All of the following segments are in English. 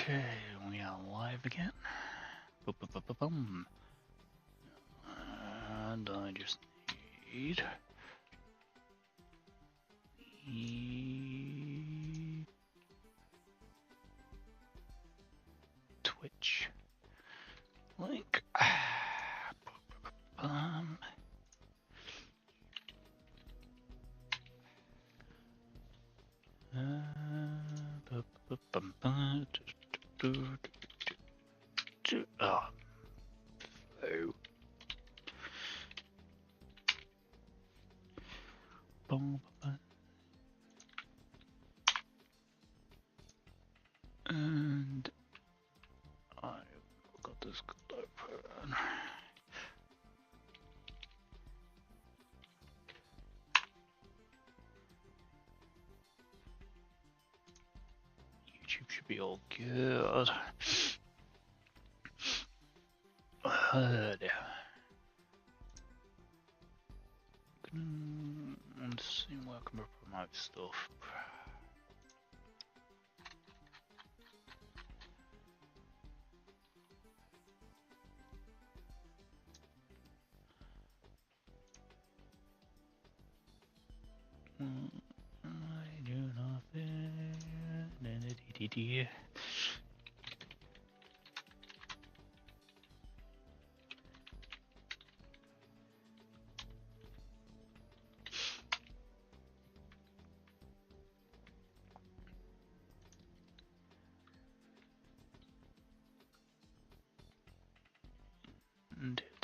Okay, we are live again. Boom. And I just need Twitch link. Oh. And I've got this open. YouTube should be all good. There. Let's see where I can promote stuff. I do nothing.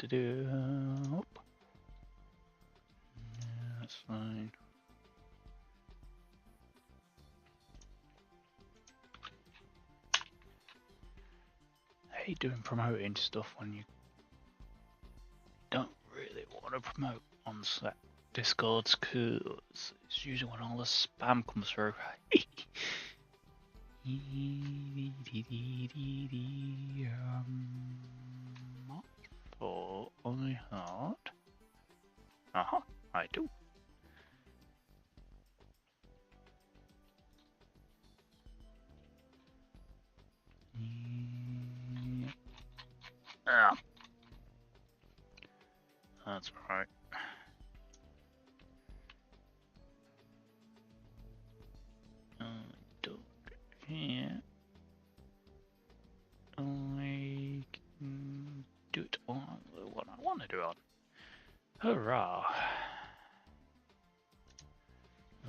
Oh. Yeah, that's fine. I hate doing promoting stuff when you don't really want to promote on set Discords, because it's usually when all the spam comes through. For I heart. I do. Ah. That's right. Here. I can do it on what I want to do on. Hurrah!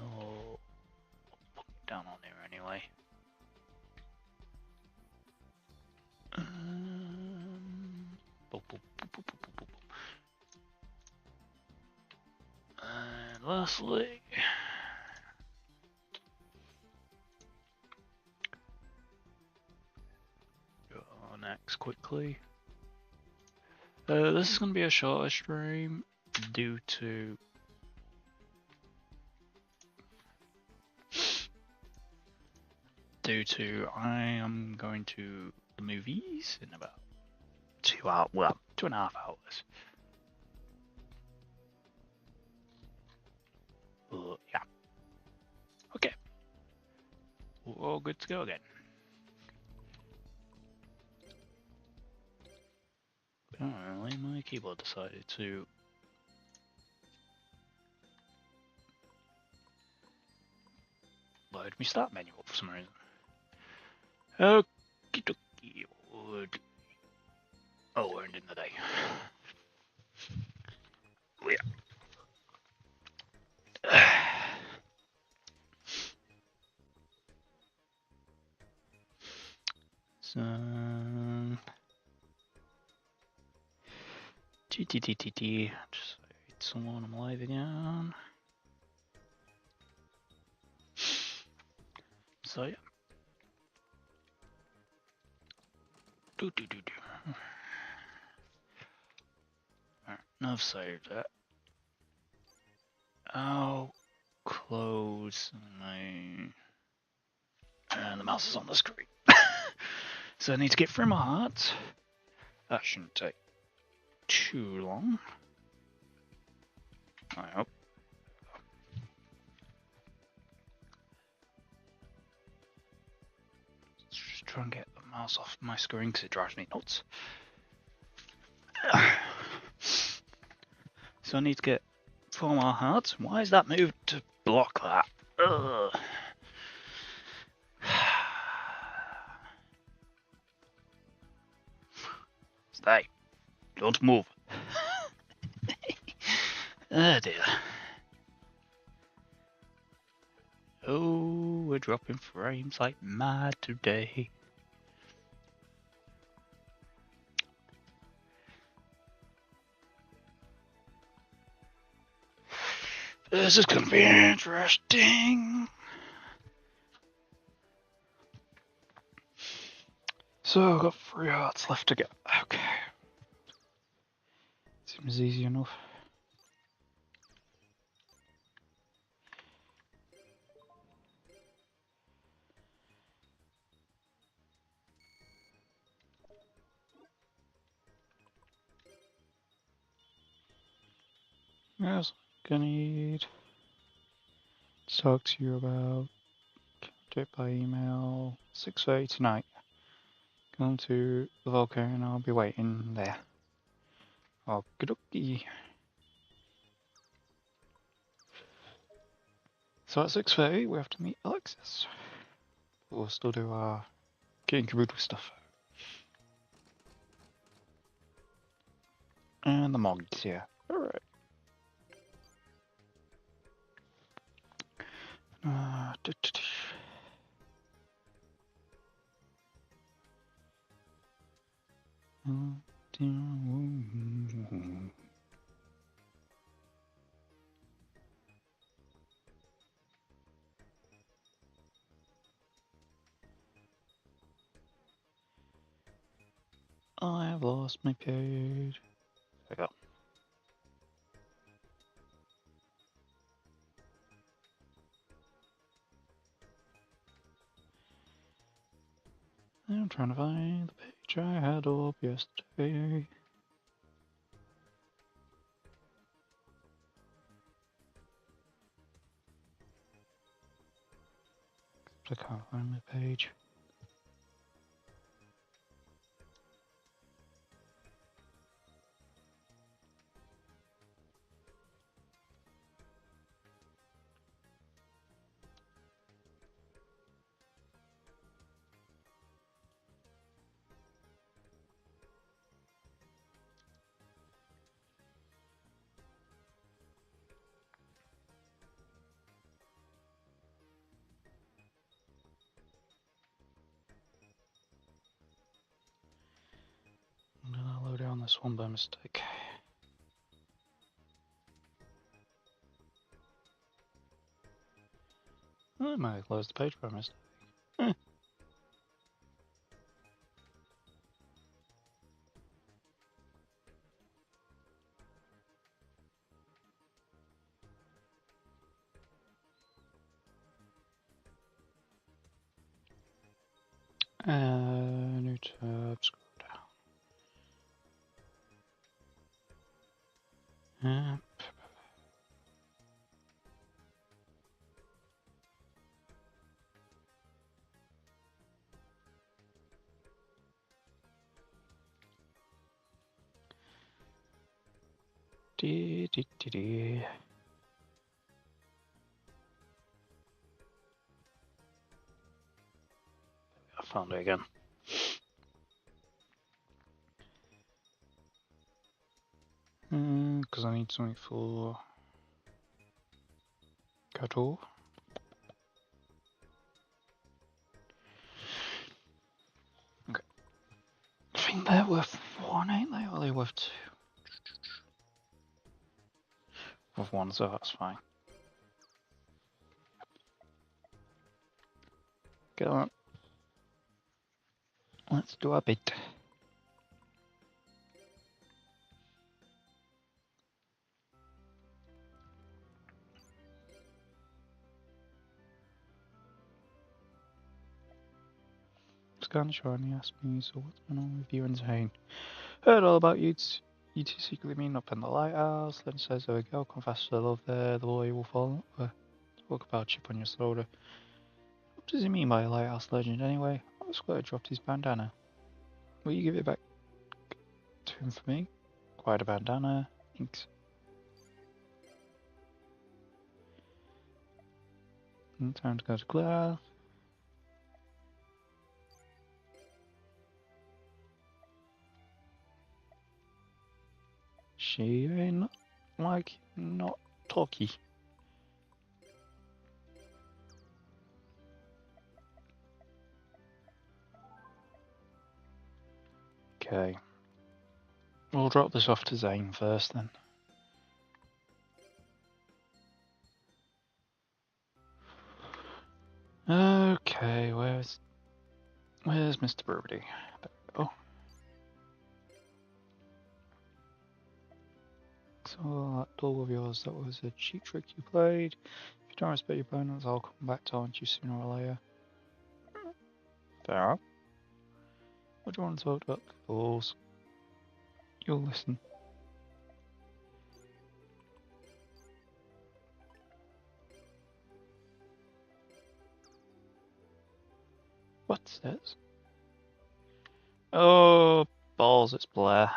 Oh, put it down on there anyway. And lastly, go next quickly. This is going to be a shorter stream due to I am going to the movies in about 2 hours. Well, 2.5 hours. But yeah. Okay. We're all good to go again. Apparently my keyboard decided to load me start menu up for some reason. Okie dokie. Oh, we're ending the day. Oh, yeah. So GTTTT, just wait someone, I'm live again. So yeah. Alright, now I've saved that. I'll close my and the mouse is on the screen. So I need to get through my heart. That shouldn't take too long. I hope. Let's just try and get the mouse off my screen because it drives me nuts. So I need to get 4 more hearts. Why is that moved to block that? Ugh. Stay. Don't move. Oh dear. Oh, we're dropping frames like mad today. This is gonna be interesting. So I've got 3 hearts left to get. Okay. Seems easy enough. Yes, gonna need to talk to you about. Do it by email 6:30 tonight. Going to the volcano. I'll be waiting there. Okie dokie. So at 6:30 we have to meet Alexis. We'll still do our getting caboodle stuff. And the mods here. Alright. I have lost my page. There we go. I'm trying to find the page I had up yesterday. I can't find my page. I'm gonna load down this one by mistake. I might have closed the page by mistake. New tab, scroll down. I found it again. Because I need something for Kato. Okay. I think they're worth 1, ain't they? Or are they worth 2? Worth 1, so that's fine. Go on. Let's do a bit. Scan Shiny asked me, so what's going on with you and Zane? Heard all about you. You two secretly meeting up in the lighthouse. Then says there we go, confess to the love there, the boy will fall. Talk about chip on your shoulder. What does he mean by a lighthouse legend anyway? Oh, Square dropped his bandana. Will you give it back to him for me? Quite a bandana. Thanks. Time to go to class. She ain't not talky. Okay. We'll drop this off to Zane first then. Okay, where's Mr. Brody? There we go. So that dog of yours, that was a cheap trick you played. If you don't respect your opponents, I'll come back to haunt you sooner or later. Fair. What do you want to talk about? Balls. You'll listen. What's this? Oh, balls, it's Blair.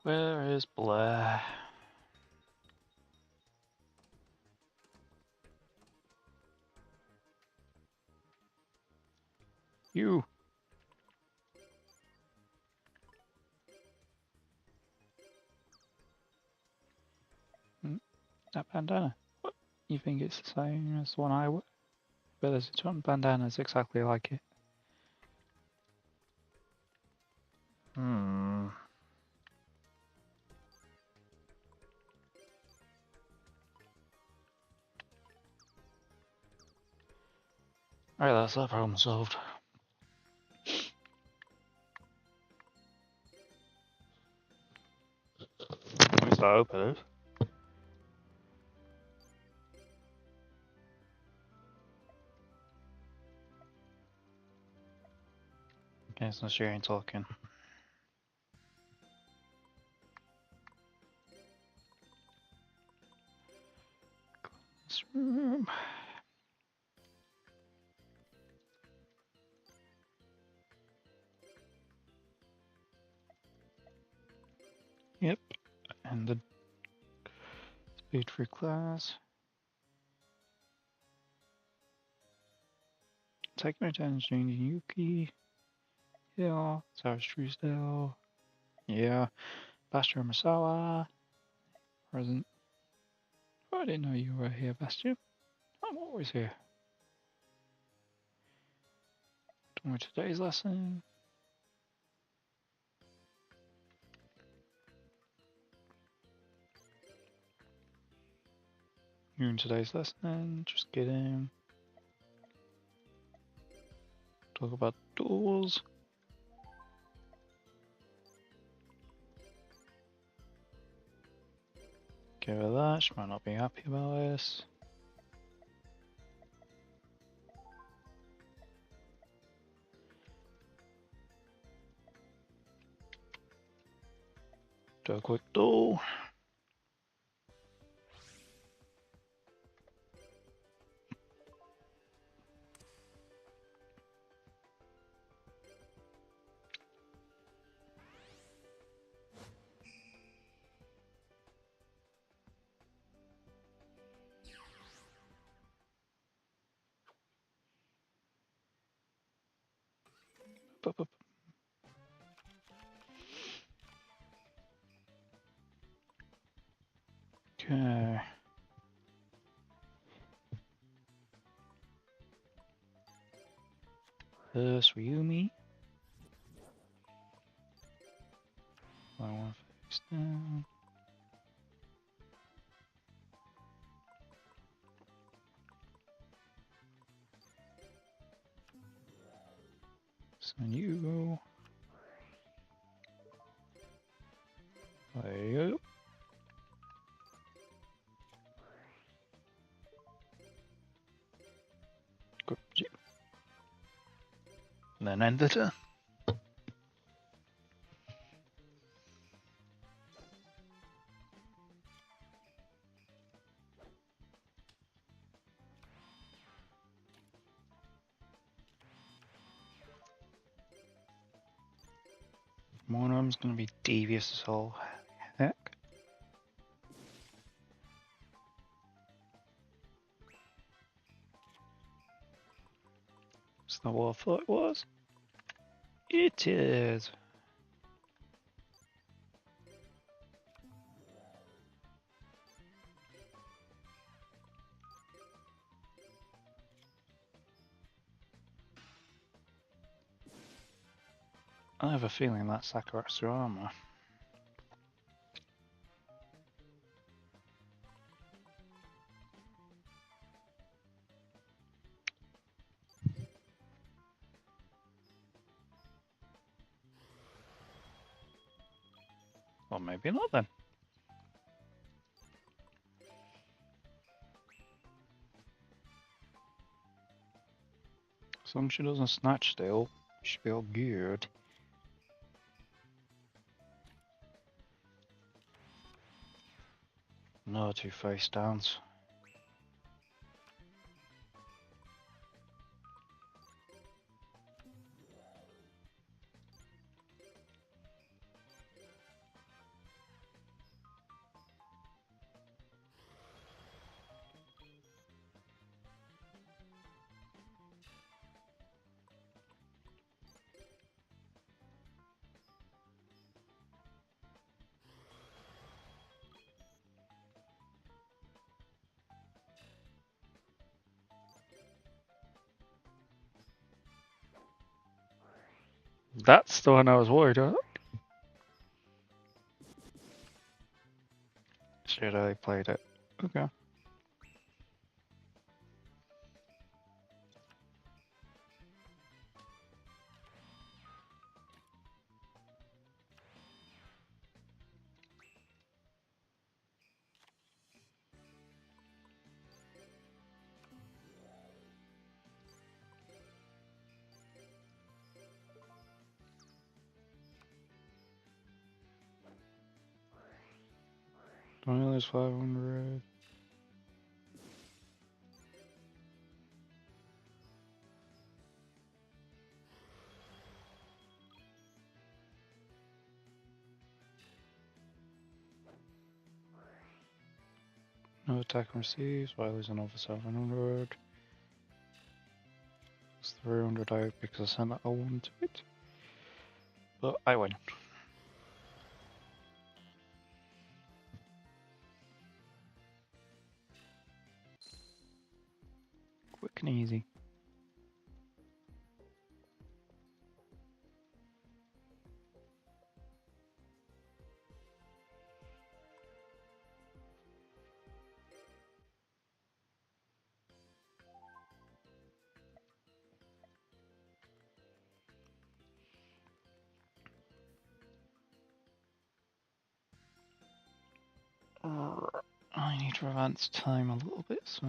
Where is Blair? You. That bandana. What? You think it's the same as the one I wear? But there's a ton of bandanas exactly like it. Alright, that's that problem solved. At least I hope it is. Okay, so she ain't talking. Classroom. Yep, and the speed for class. Take my attention, Yuki. Yeah, Sarah Truesdale. Yeah, Bastion Masawa. Present. Oh, I didn't know you were here, Bastion. I'm always here. Done with today's lesson. You're in today's lesson, just kidding. Talk about duels. Give her that, she might not be happy about this. Do a quick duel. Okay. This Ryumi. I want to face down. So you. There you go. Good. And then end the turn. One of them's going to be devious as all heck. Is that what I thought it was? It is. I have a feeling that's Sakurasama. Or maybe not then. As long as she doesn't snatch still, she should be all good. No two face downs. That's the one I was worried about. Should I played it? Okay. Don't lose 500. No attack receives, while losing over 700. It's 300 out because I sent that one to it. But I win. Quick and easy. I need to advance time a little bit, so...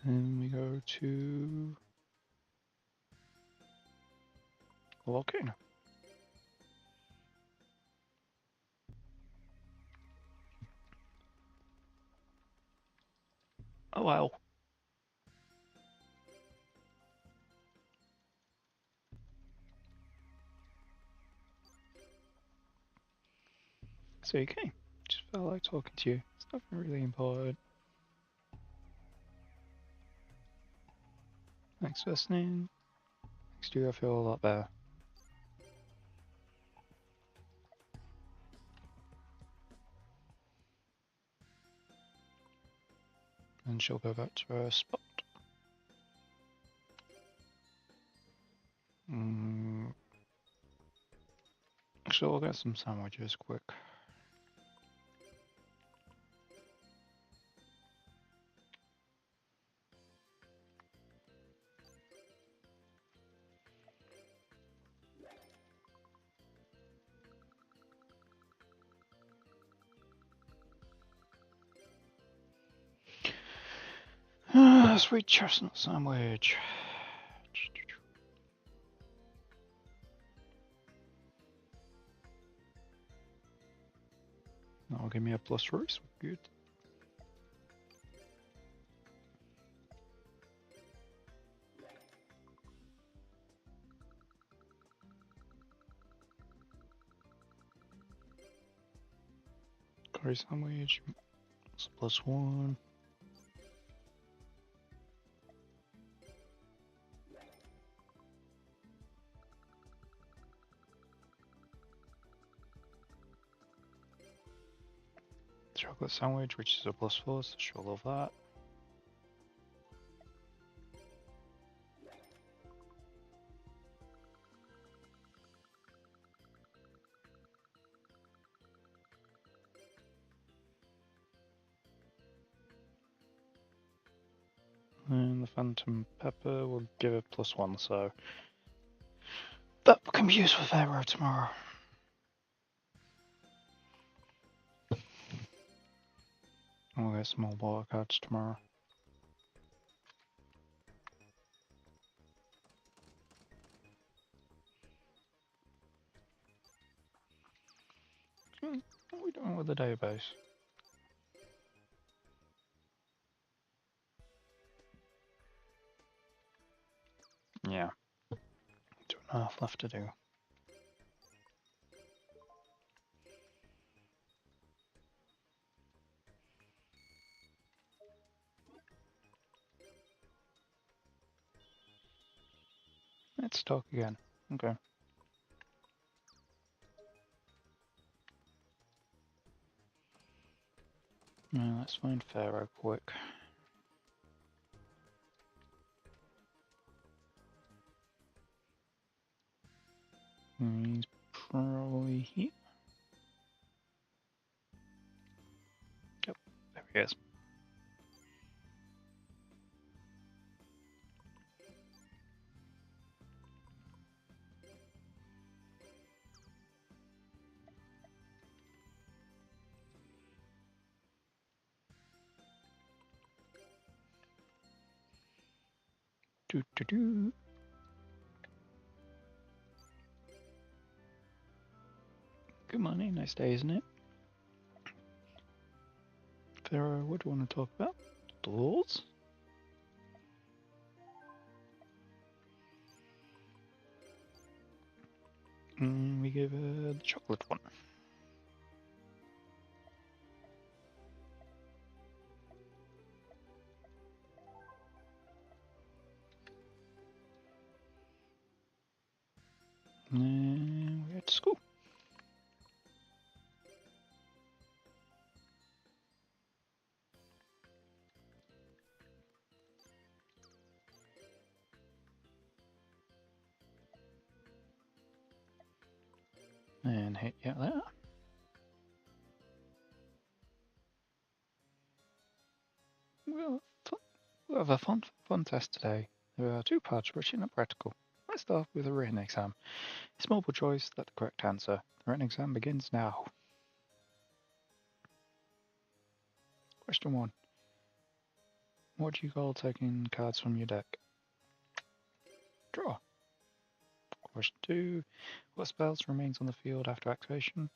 Then we go to... the volcano. Oh wow. So okay. Just felt like talking to you. It's nothing really important. Thanks for listening. Thanks to you, I feel a lot better. And she'll go back to her spot. So we'll get some sandwiches quick. Sweet chestnut sandwich. That'll give me a plus rice. Good. Curry sandwich. It's +1. Chocolate sandwich, which is a +4, so she'll love that. And the phantom pepper will give it +1, so that can be used for Pharaoh tomorrow. And we'll get some more water cards tomorrow. What are we doing with the database? Yeah. 2.5 left to do. Let's talk again. Okay. Now let's find Pharaoh quick. He's probably here. Yep, there he is. Doo. Good morning, nice day, isn't it? Pharaoh, what do you want to talk about? Dolls? We gave her the chocolate one. And then we head to school. And hit yeah there. We'll have a fun test today. There are 2 parts, written and practical. Let's start with a written exam. It's multiple choice, that's the correct answer. The written exam begins now. Question 1. What do you call taking cards from your deck? Draw. Question 2. What spells remains on the field after activation?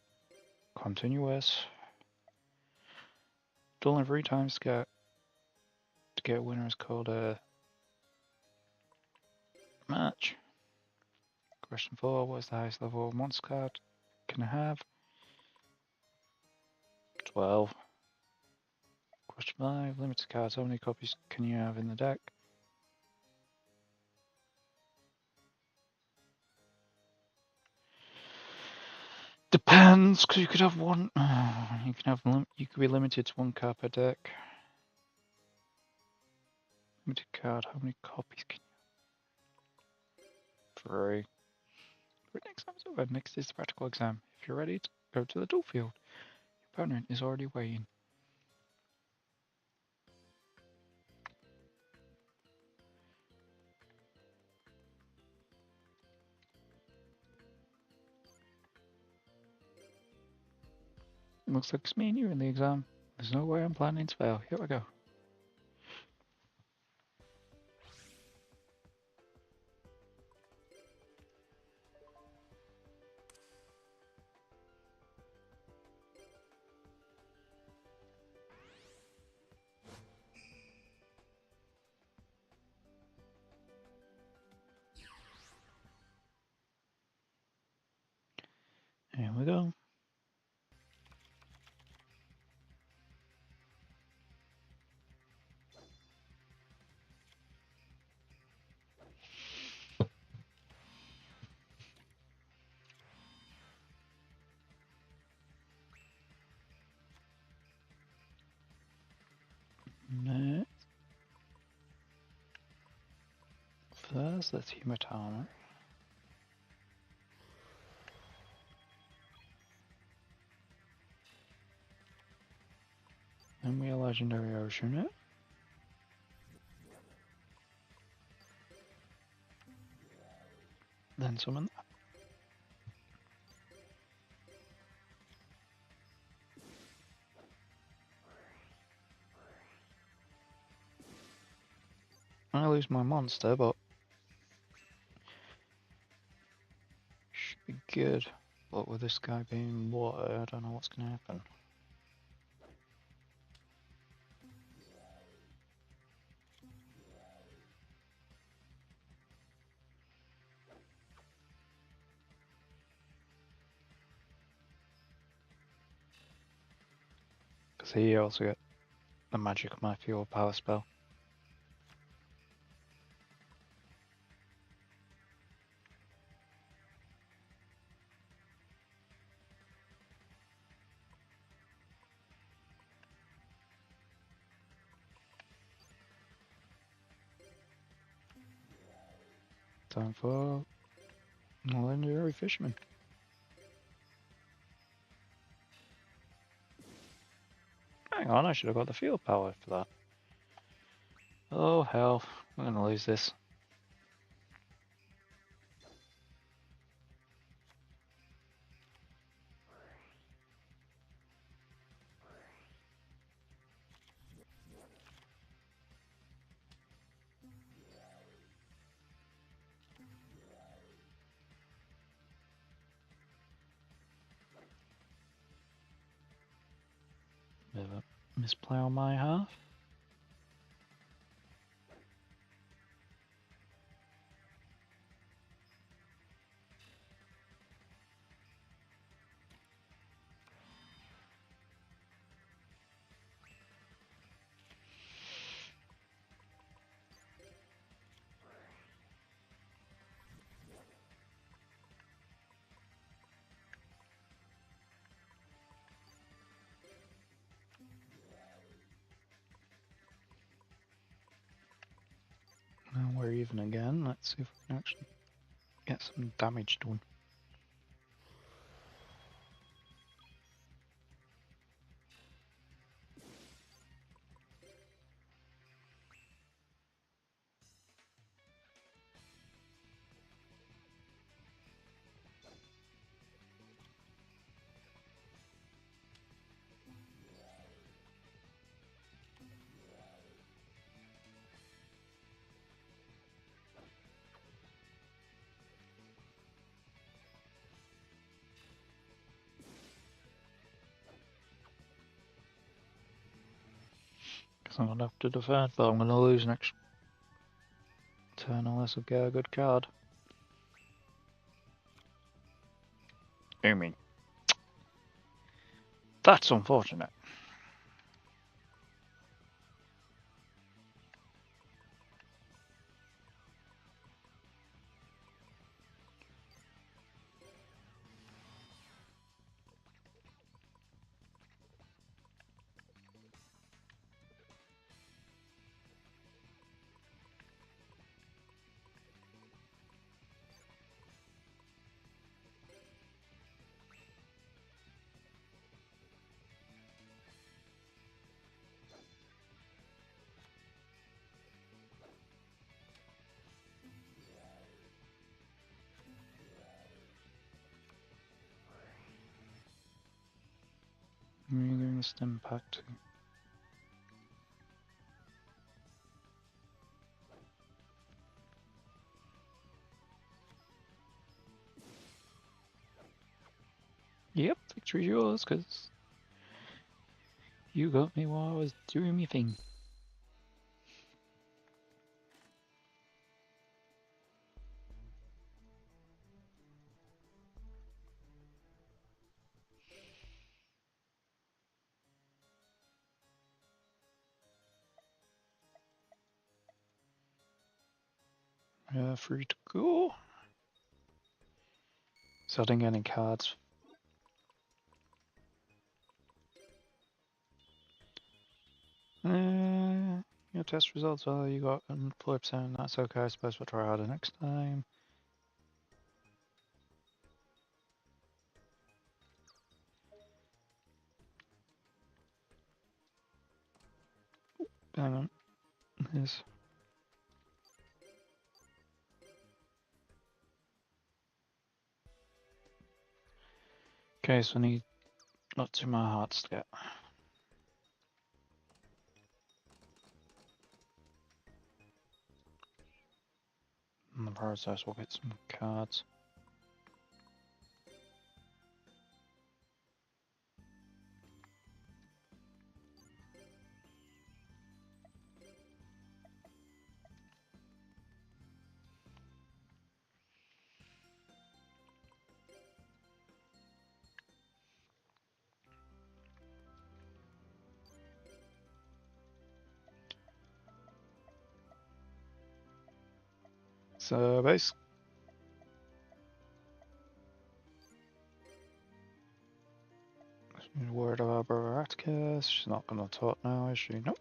Continuous. Dueling 3 times to get a winner is called a match. Question 4. What is the highest level of monster card can I have? 12. Question 5. Limited cards. How many copies can you have in the deck? Depends, because you could have one. You could be limited to 1 card per deck. Limited card. How many copies can you 3. Written exams over. Next is the practical exam. If you're ready to go to the duel field, your opponent is already waiting. Looks like it's me and you in the exam. There's no way I'm planning to fail. Here we go. Here we go. Next. First, let's Humatana. Then we are Legendary Oceanit. Then summon that. I lose my monster, but should be good. But with this guy being water, I don't know what's going to happen. Because here you also get the magic of my fuel power spell. Time for Legendary Fisherman. Hang on, I should have got the field power for that. Oh hell, I'm gonna lose this. Bit of a misplay on my half. Now we're even again. Let's see if we can actually get some damage done. Because I'm gonna have to defend, but I'm gonna lose next turn unless I get a good card. I mean, that's unfortunate. against impact. Yep, victory's yours, because you got me while I was doing my thing. Free to go. So I didn't get any cards. Your test results are you got 4%, that's okay, I suppose we'll try harder next time. Hang on. Yes. Okay, so I need lots of my hearts to get. In the process, we'll get some cards. So, base. Worried about Brother Atticus. She's not gonna talk now, is she? Nope.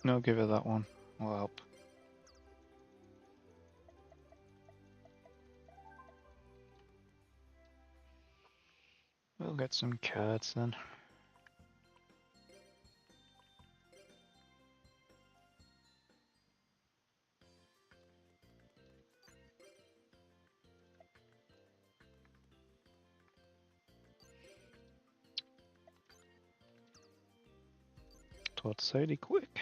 No, give her that one. Will help. We'll get some cards then. Towards Sadie quick.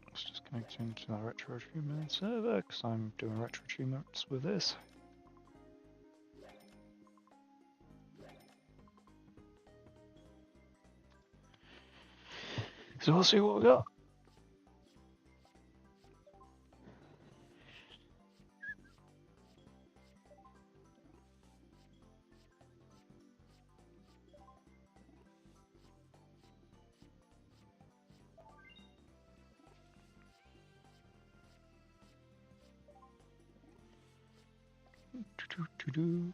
Let's just connect into the retro achievement server because I'm doing retro achievements with this. So we'll see what we got. Do-do-do-do.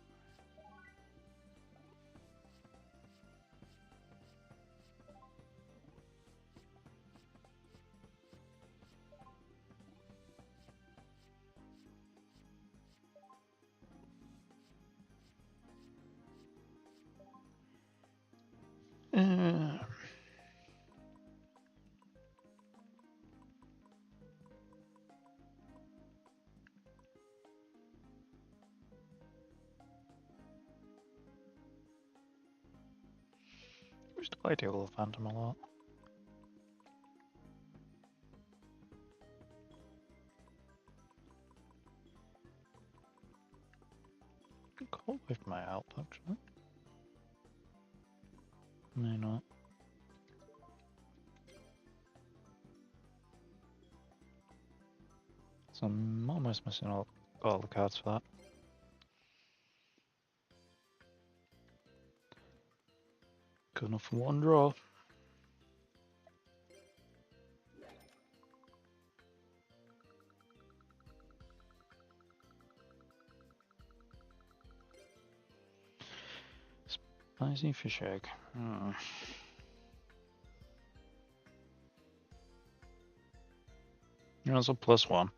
I used to play Table of Phantom a lot. Cold with my help actually. May not. So I'm almost missing all the cards for that. Good enough for one draw. Spicy fish egg. That's a +1.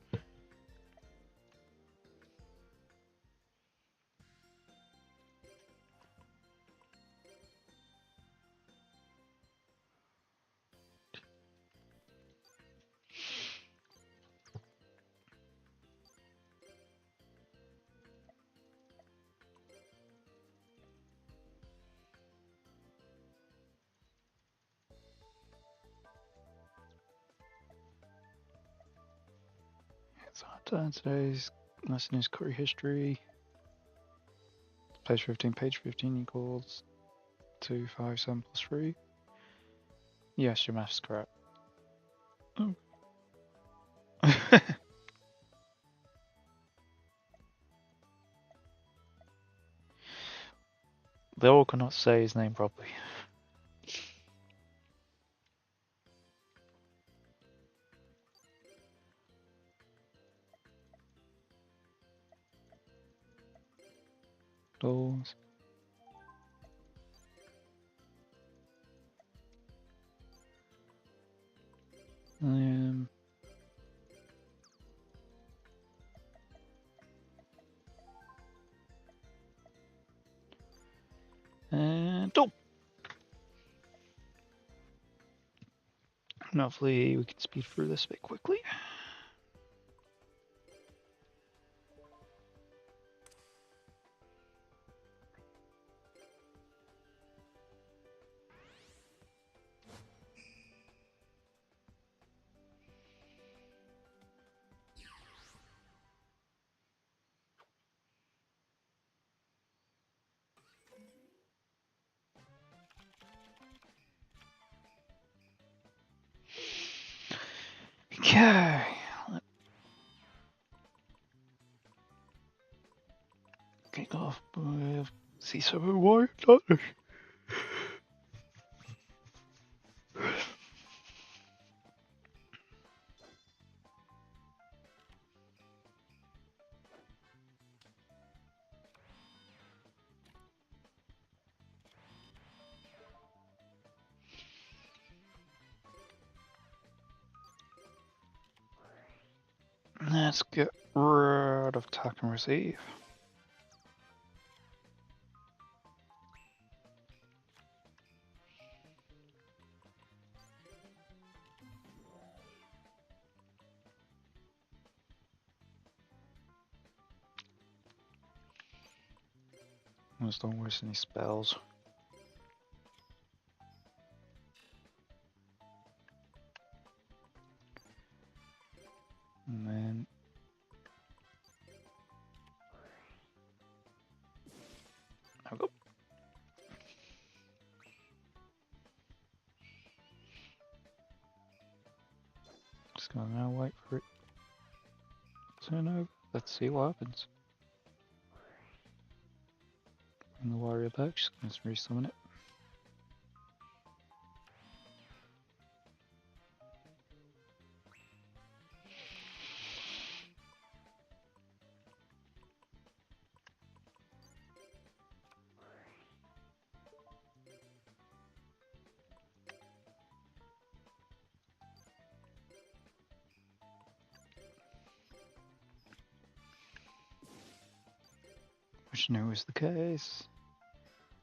Today's lesson is curry history. Page 15. Page 15 equals 257 plus 3. Yes, your math's correct. Oh. They all cannot say his name properly. Doors. Um. And oh! Hopefully we can speed through this a bit quickly. Okay. Kick off with C7Y. Let's get rid of attack and receive. Just don't waste any spells. And then there we go. Just gonna now wait for it to turn over. Let's see what happens. Bring the warrior back, just gonna resummon it. Which I knew was the case.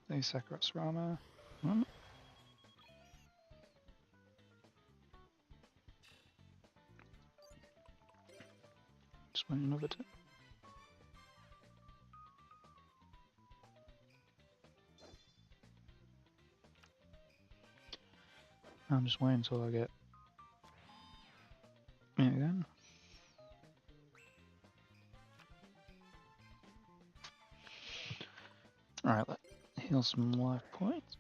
The Sakarat's Rama. Just went another turn. I'm just waiting until I get it again. Alright, let's heal some life points.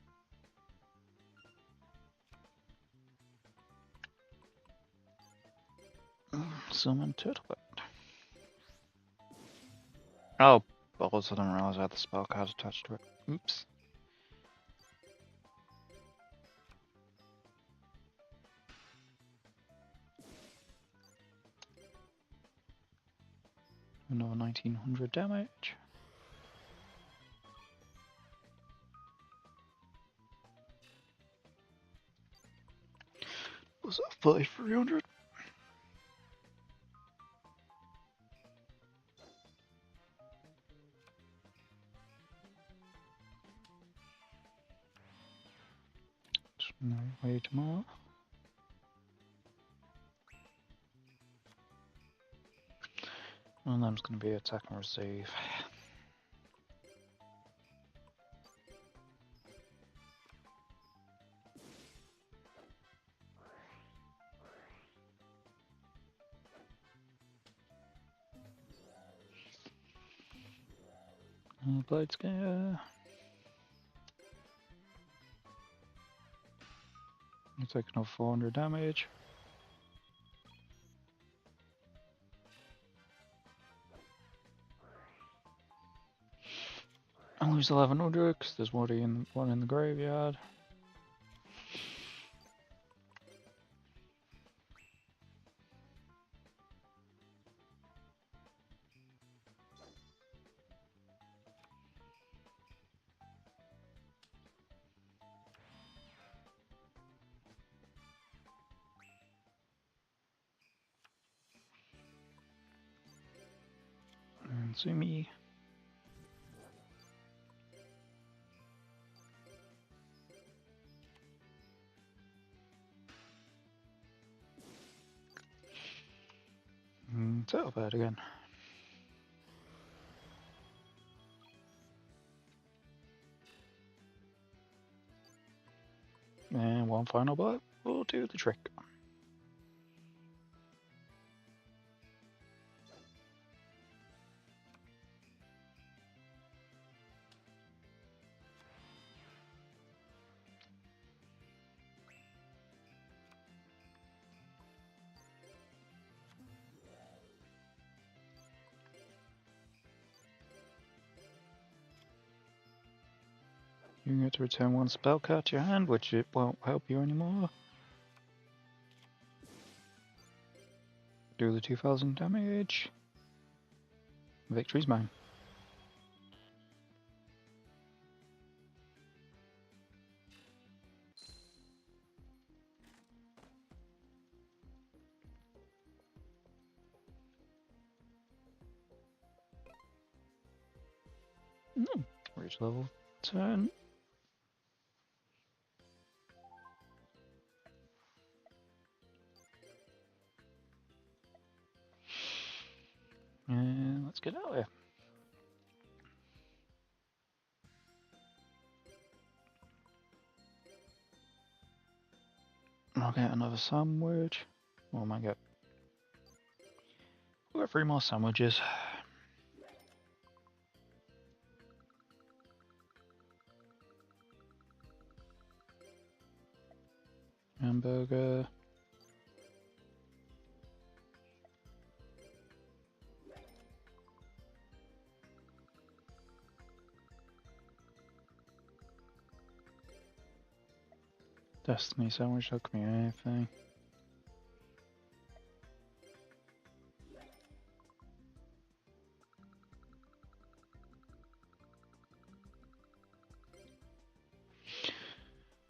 Summon Turtlebat. Oh, balls, I didn't realize I had the spell card attached to it. Oops. Another 1900 damage. Was that 3300? No, wait more. One of them's going to be attack and receive. Blade Scare. You're taking off 400 damage. I lose 1100 because there's one in the graveyard. And Sumi. Settle bad again. And one final bite will do the trick. You get to return one spell card to your hand, which it won't help you anymore. Do the 2000 damage. Victory's mine. Reach level 10. And let's get out of here. I'll get another sandwich. What am I get? We'll get 3 more sandwiches. Hamburger. Destiny sandwich, that could be anything.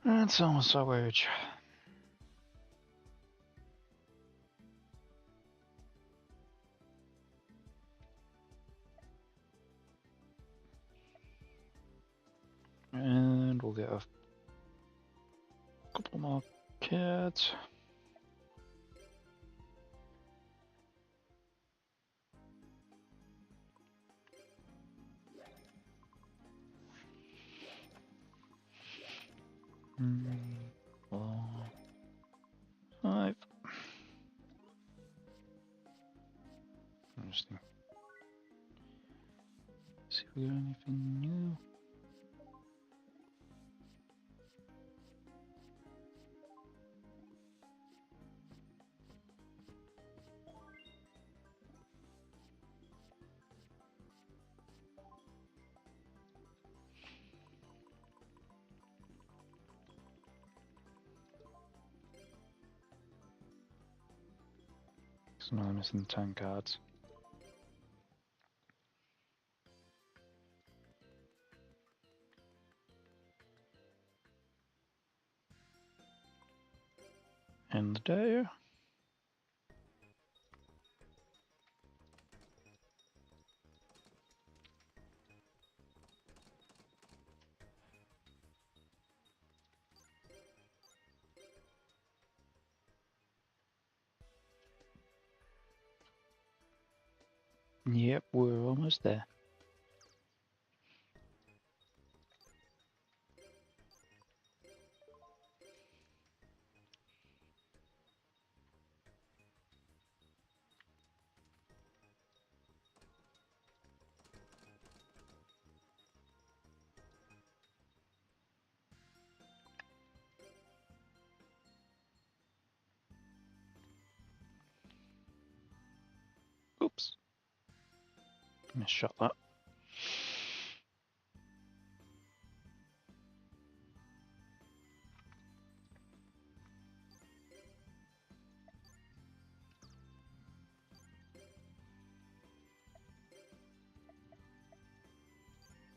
And some sandwich. And we'll get a couple more cards. Four, 5. Interesting. See if we got anything new. So now I'm missing 10 cards. End the day. Yep, we're almost there. Oops. Misshot that.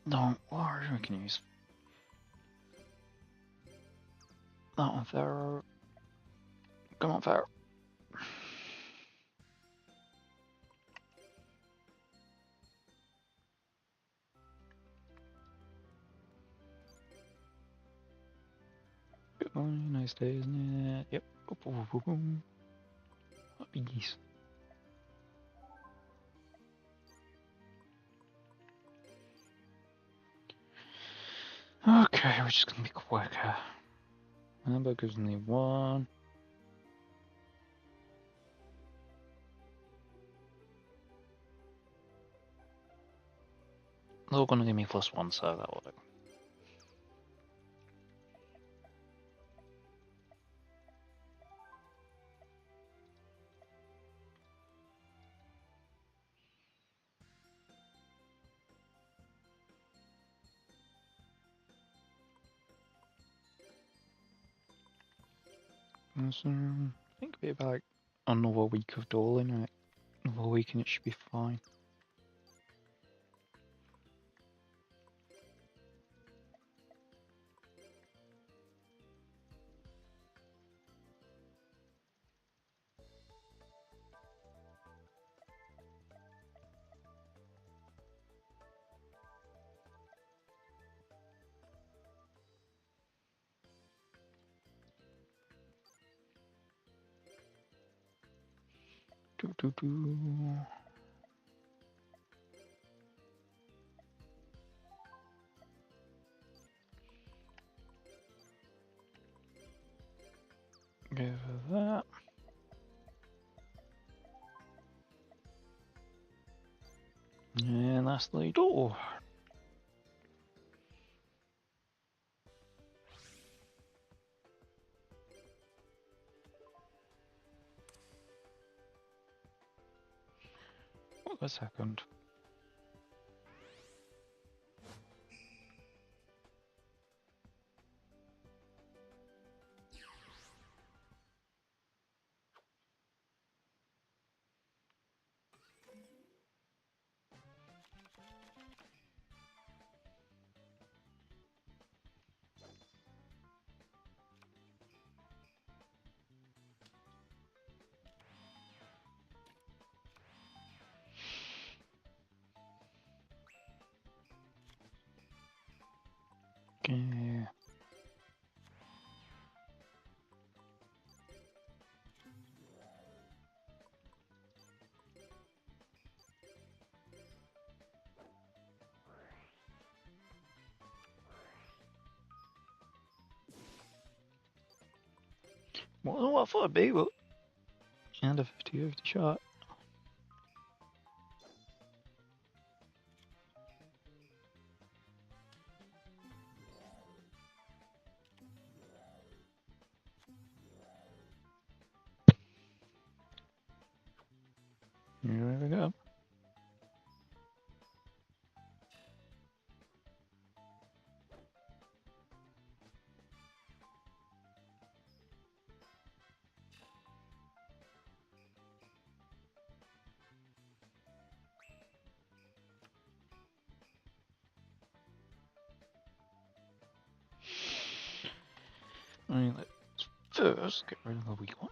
Don't worry, we can use that on Pharaoh. Come on, Pharaoh. Good morning, nice day, isn't it? Yep. Boom, boom, boom. Happy geese. Okay, we're just gonna be quicker. Hamburger's only one. They're all gonna give me +1, so that will do. So, I think it'll be about another week of dueling, right? Another week and it should be fine. Do. Give her that. And lastly, door. Wait a second. Okay. More than what I thought it'd be, but and a 50-50 shot. Here we go. Right, let's first get rid of the weak one.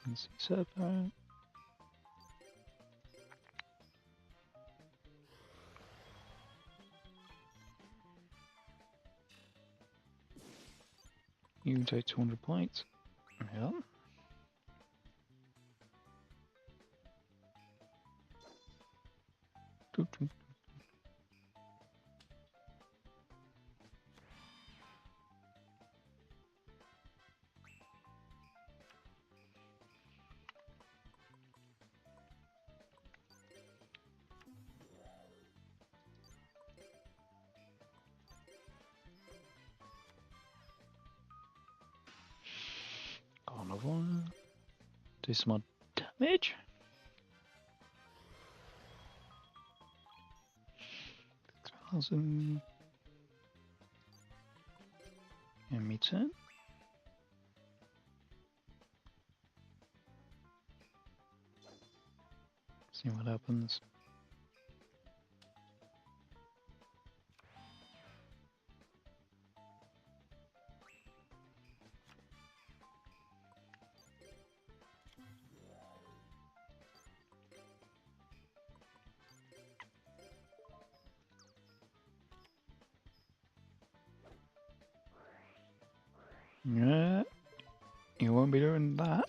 Let's see, serpent. You take 200 points. Yeah. Got another one. Do some more damage. $6,000. And me turn. See what happens. Yeah, you won't be doing that.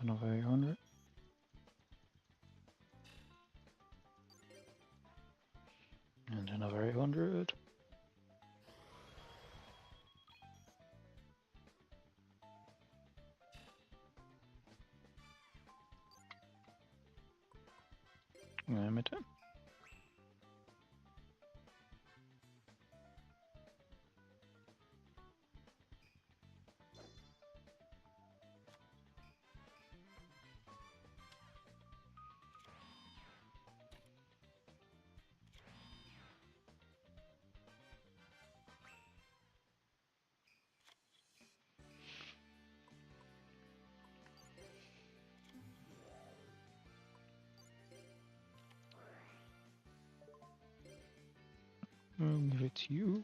Another 800. And another 800. And my turn. I'll give it to you.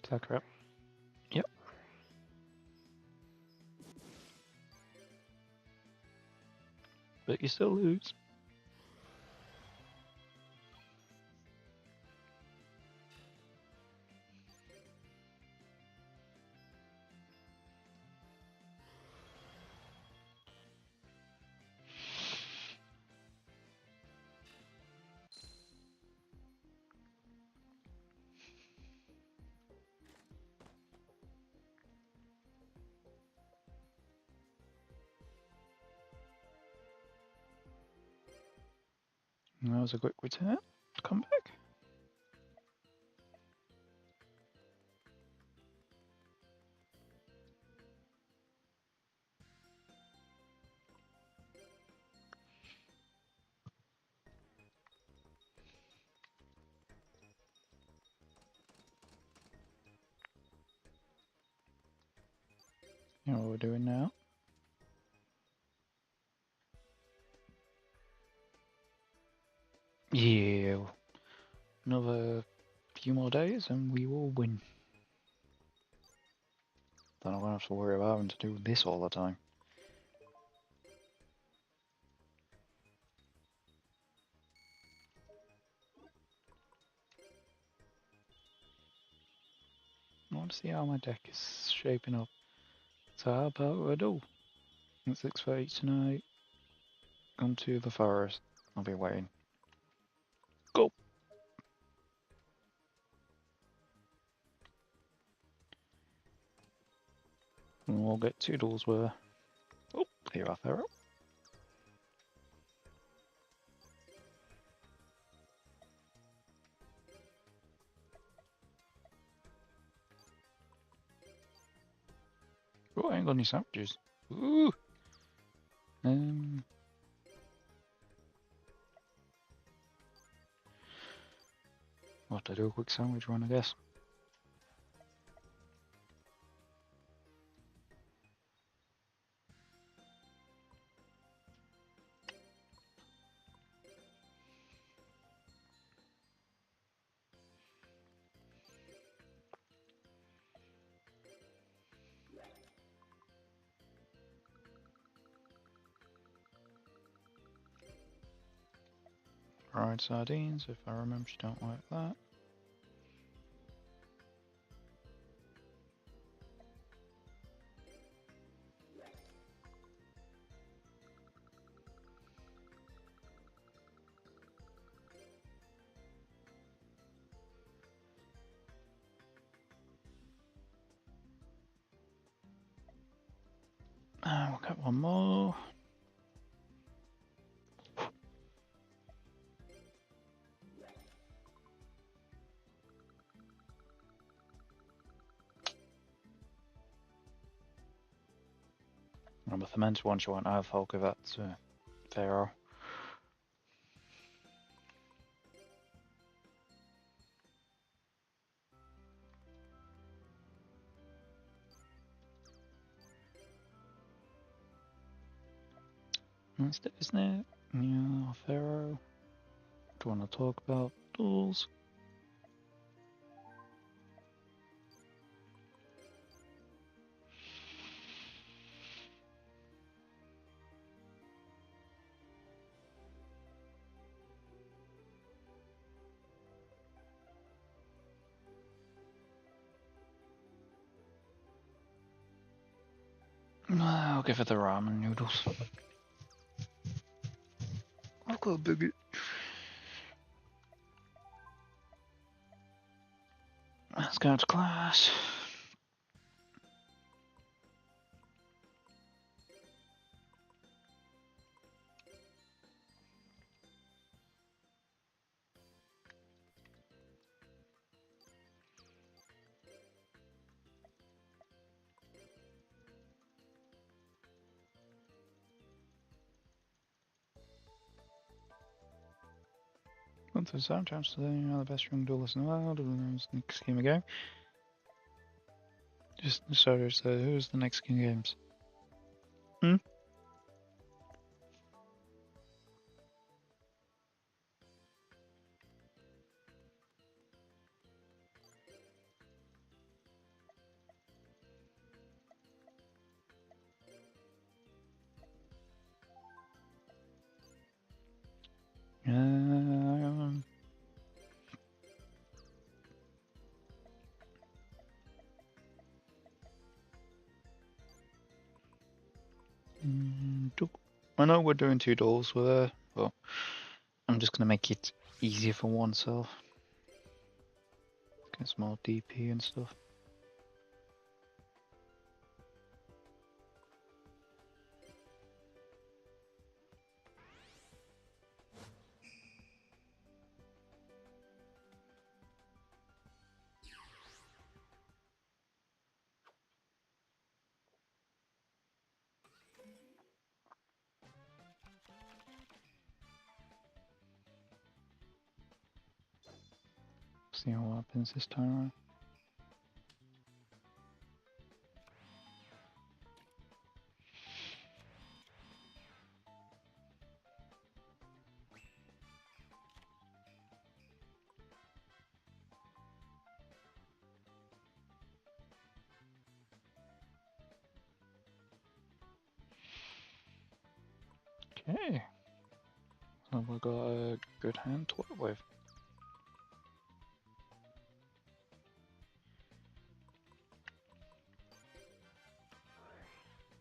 Is that correct? Yep. But you still lose. And that was a quick return. Come back. You know what we're doing now? Yeah. Another few more days and we will win. Then I'm gonna have to worry about having to do this all the time. I want to see how my deck is shaping up. So how about I do? At 6:30 tonight, come to the forest. I'll be waiting. Go! And we'll get Toodles worth. Oh, here are Pharaoh. Oh, I ain't got any sandwiches. Ooh! We'll have to do a quick sandwich run, I guess. fried sardines, if I remember, you don't like that. We'll get one more. And with the mental ones you won't have, I'll give that to Pharaoh. That's it, isn't it? Yeah, Pharaoh. Do you want to talk about duels? I'll give it the ramen noodles. I've got a big. Let's go to class. Went to the sound chance today, you know, the best young duelist in the world. Next game of game. Just sorry, so who's the next King Games? Hmm? I know we're doing 2 duels with her, but I'm just gonna make it easier for oneself. Get some more DP and stuff. See what happens this time around. Okay. So we've got a good hand to work with.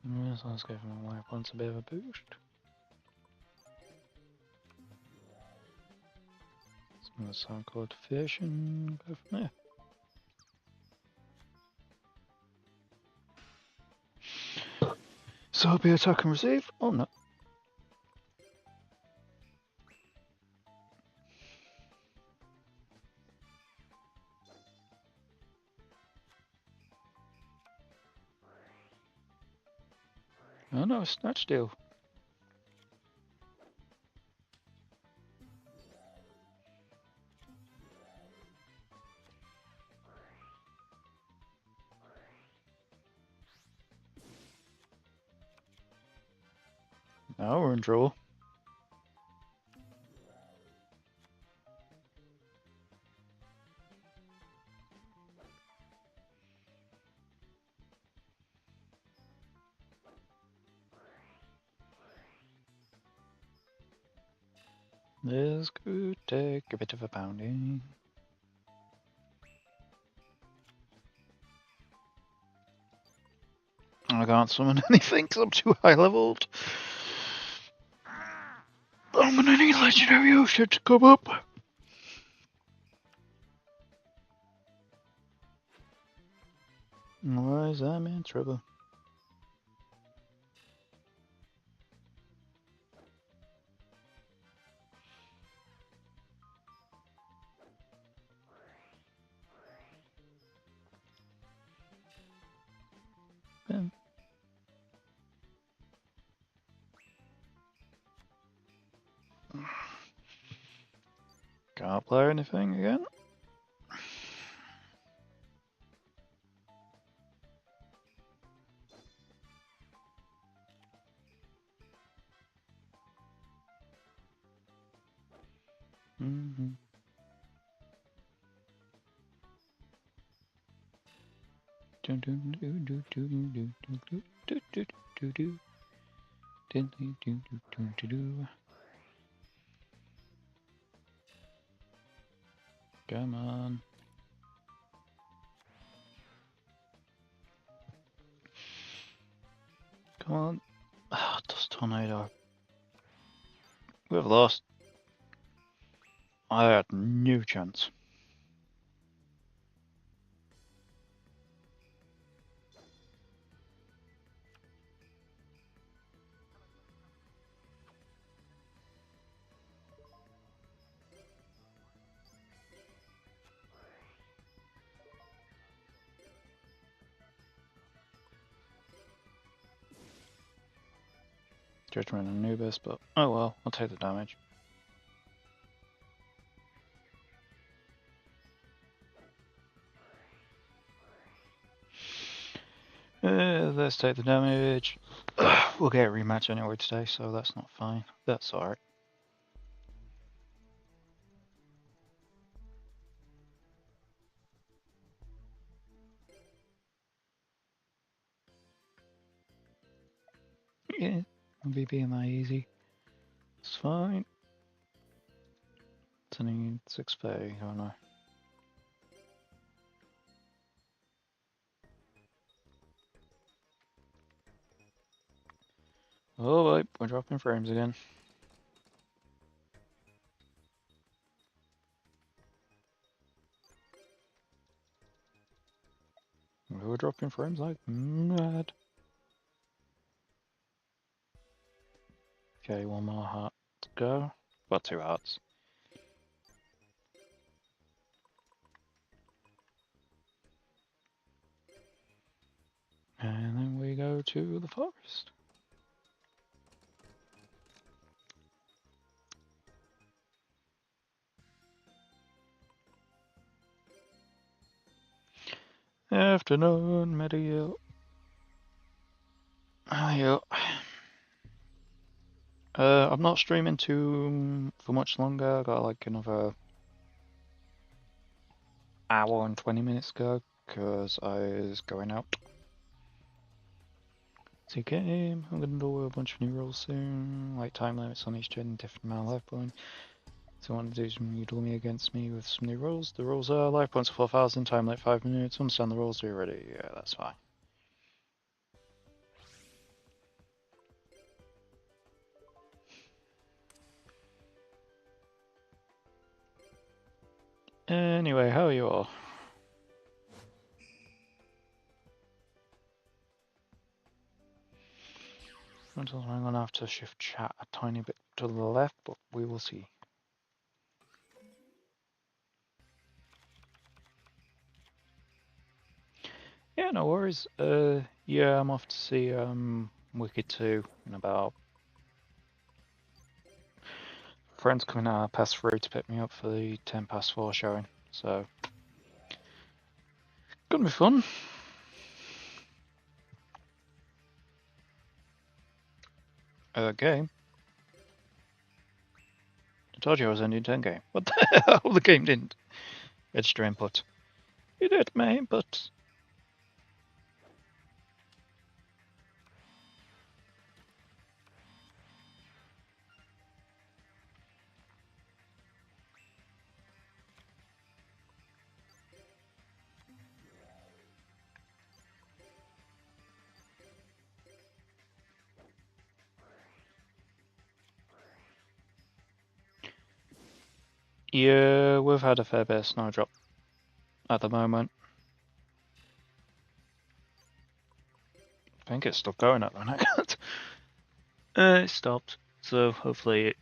Yes, let's give him life once a bit of a boost. Some of the sound called fish and go from there. So I'll be attack and receive. Oh no. Oh no, snatch deal. Now we're in draw. This could take a bit of a pounding. I can't summon anything because I'm too high leveled. I'm gonna need legendary ocean to come up. Otherwise, I'm in trouble. Can't play anything again. Mm-hmm. Come on. Come on. Ah, dust tornado. We've lost. I had no chance. Judgment Anubis, but oh well, I'll take the damage. Let's take the damage. We'll get a rematch anyway today, so that's not fine. That's alright. Yeah, I'll be being that easy. It's fine. It's only 6 pay, oh no. Oh wait, we're dropping frames again. We're dropping frames like mad. Okay, one more heart to go. Well, 2 hearts. And then we go to the forest. Afternoon, Medial. Yo. I'm not streaming for much longer. I got like another hour and 20 minutes to go because I was going out. To game, I'm gonna do a bunch of new rules soon, like time limits on each gen, different amount of life points. So I want to do some you duel me against me with some new rules. The rules are life points 4,000, time limit 5 minutes. Understand the rules? Are you ready? Yeah, that's fine. Anyway, how are you all? I'm gonna have to shift chat a tiny bit to the left, but we will see. Yeah, no worries. Yeah, I'm off to see Wicked 2 in about. Friends coming out past 3 to pick me up for the 10 past 4 showing, so gonna be fun. Game. I told you I was ending 10 game. What the hell? The game didn't register input. You did my input. Yeah, we've had a fair bit of snowdrop at the moment. I think it's still going at the minute. It stopped, so hopefully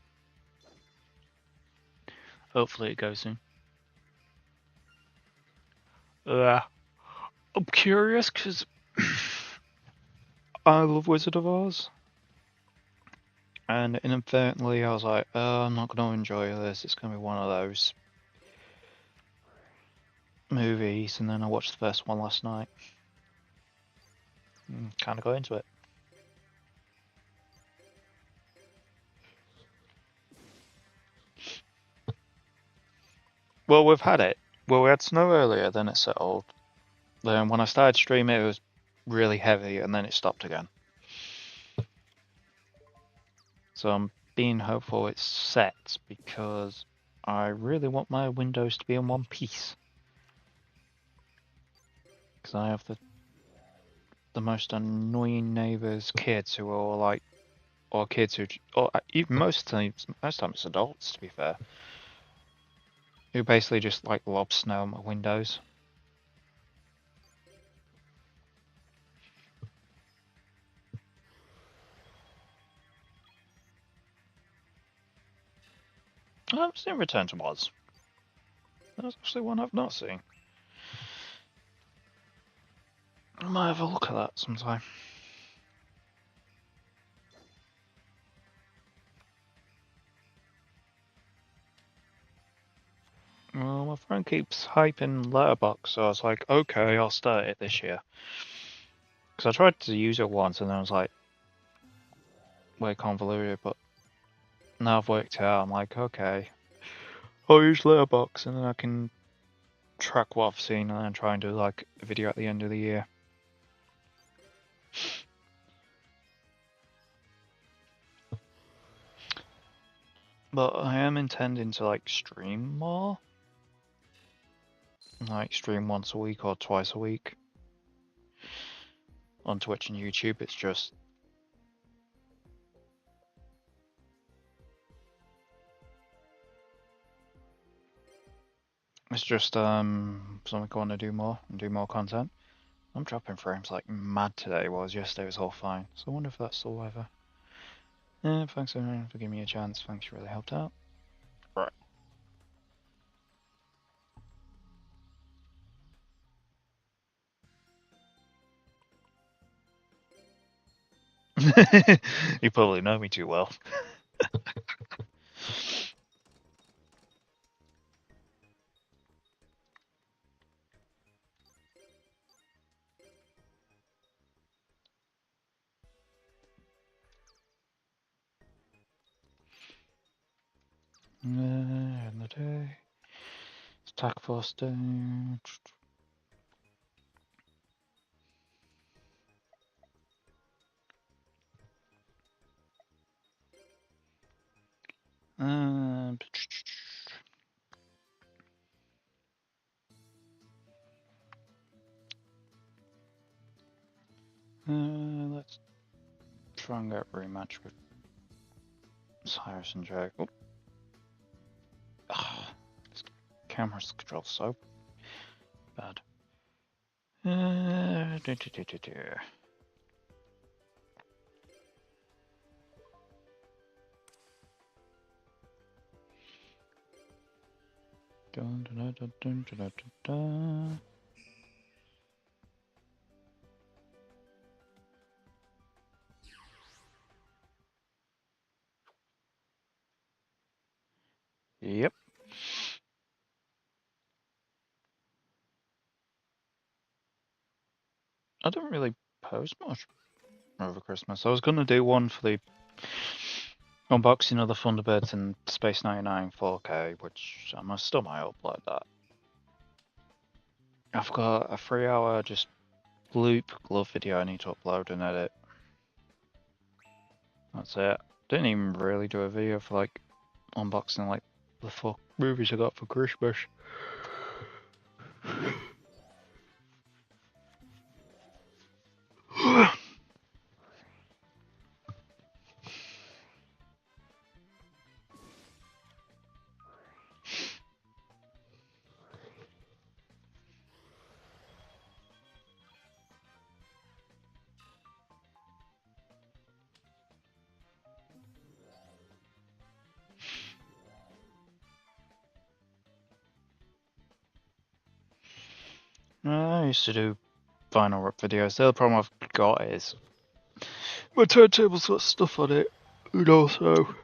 it goes soon. I'm curious because I love Wizard of Oz, and inadvertently I was like, oh, I'm not going to enjoy this. It's going to be one of those movies, and then I watched the first one last night. Kind of got into it. Well, we've had it. Well, we had snow earlier, then it settled. Then when I started streaming, it was really heavy, and then it stopped again. So I'm being hopeful it sets because I really want my windows to be in one piece. Because I have the most annoying neighbours' kids who are like, or kids who, or even most times it's adults to be fair, who basically just like lob snow on my windows. I've seen Return to Oz. That's actually one I've not seen. I might have a look at that sometime. Well, my friend keeps hyping Letterboxd, so I was like, okay, I'll start it this year. Because I tried to use it once and then I was like, way convoluted, but now I've worked it out, I'm like, okay, I'll use Letterboxd and then I can track what I've seen and then try and do like a video at the end of the year. But I am intending to like stream more. Like stream once a week or twice a week. On Twitch and YouTube, it's just something I want to do more and do more content. I'm dropping frames like mad today, whereas yesterday was all fine. So I wonder if that's still ever. Yeah, thanks everyone for giving me a chance. Thanks, you really helped out. Right. You probably know me too well. In the day. Attack force down. Let's try and get a rematch with Cyrus and Jake. Oh. This camera's control so bad. Dun, dun, dun, dun, dun, dun, dun. Yep. I don't really post much over Christmas. I was gonna do one for the unboxing of the Thunderbirds and Space 99 4K, which I still might upload that. I've got a 3-hour just loop glove video I need to upload and edit. That's it. Didn't even really do a video for like unboxing like the 4 movies I got for Christmas. I used to do vinyl rip videos. The other problem I've got is my turntable's got stuff on it, and also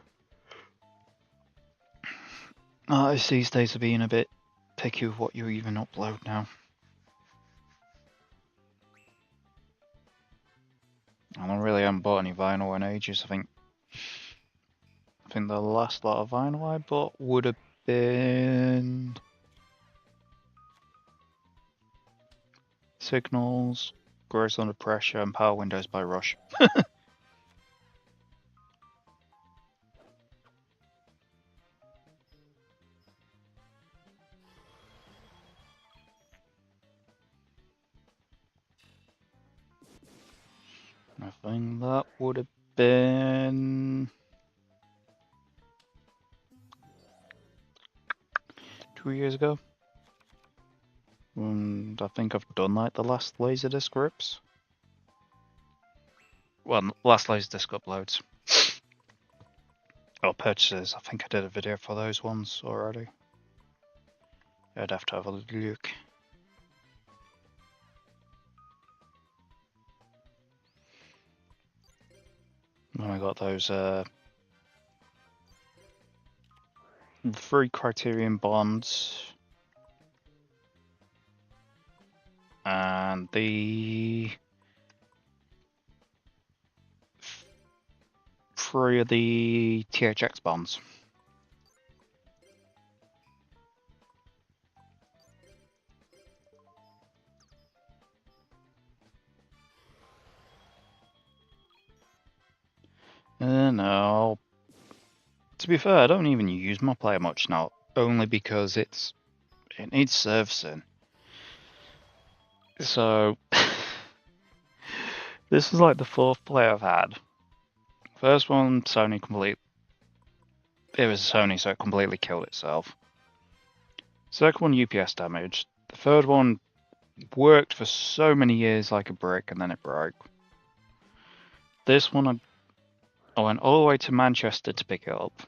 artists these days are being a bit picky with what you even upload now. And I really haven't bought any vinyl in ages. I think the last lot of vinyl I bought would have been Signals, Grows Under Pressure, and Power Windows by Rush. I think that would have been 2 years ago. And I think I've done like the last Laserdisc rips. Well, last Laserdisc uploads. Or purchases. I think I did a video for those ones already. I'd have to have a look. Then I got those 3 Criterion Bonds. And the 3 of the THX bonds. No. To be fair, I don't even use my player much now, only because it needs servicing. So this is like the 4th player I've had. First one, Sony complete. It was Sony, so it completely killed itself. Second one, UPS damage. The third one worked for so many years like a brick, and then it broke. This one, I went all the way to Manchester to pick it up.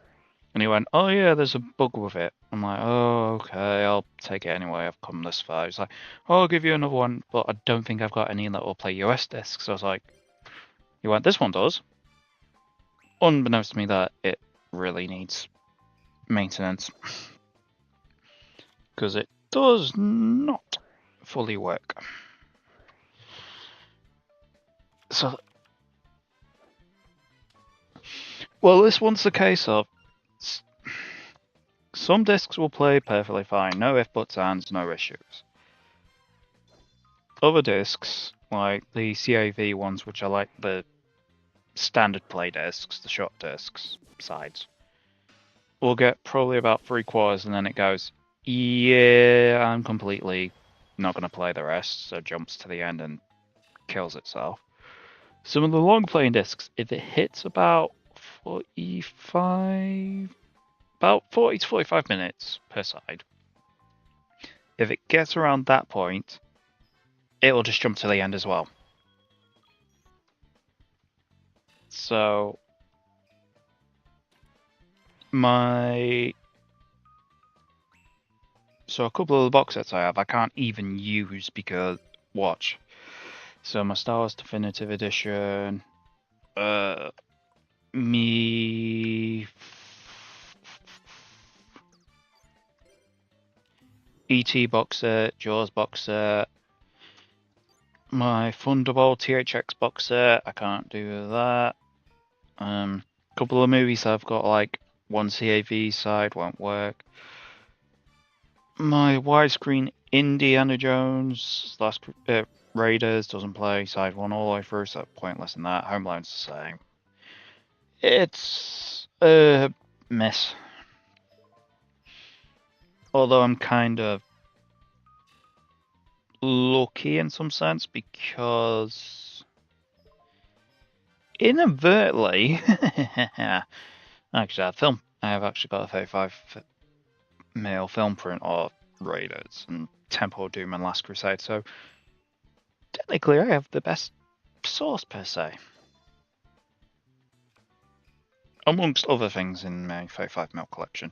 And he went, oh yeah, there's a bug with it. I'm like, oh, okay, I'll take it anyway, I've come this far. He's like, oh, I'll give you another one, but I don't think I've got any that will play US discs. So I was like, he went, this one does. Unbeknownst to me that it really needs maintenance. Because it does not fully work. So, well, this one's the case of some discs will play perfectly fine, no if, buts, ands, no issues. Other discs, like the CAV ones, which are like the standard play discs, the short discs, sides, will get probably about 3/4 and then it goes, yeah, I'm completely not going to play the rest, so jumps to the end and kills itself. Some of the long playing discs, if it hits about 40 to 45 minutes per side, if it gets around that point, it will just jump to the end as well. So a couple of the box sets I have, I can't even use because watch. So my Star Wars Definitive Edition, me ET box set, Jaws box set, my Thunderbolt THX box set, I can't do that. Couple of movies I've got, like one CAV side won't work. My widescreen Indiana Jones Last Raiders doesn't play side 1 all the way through, so pointless in that. Home Alone's the same. It's a mess. Although I'm kind of lucky in some sense because inadvertently, actually, I have actually got a 35mm film print of Raiders and Temple of Doom and Last Crusade, so technically I have the best source per se. Amongst other things in my 35mm collection.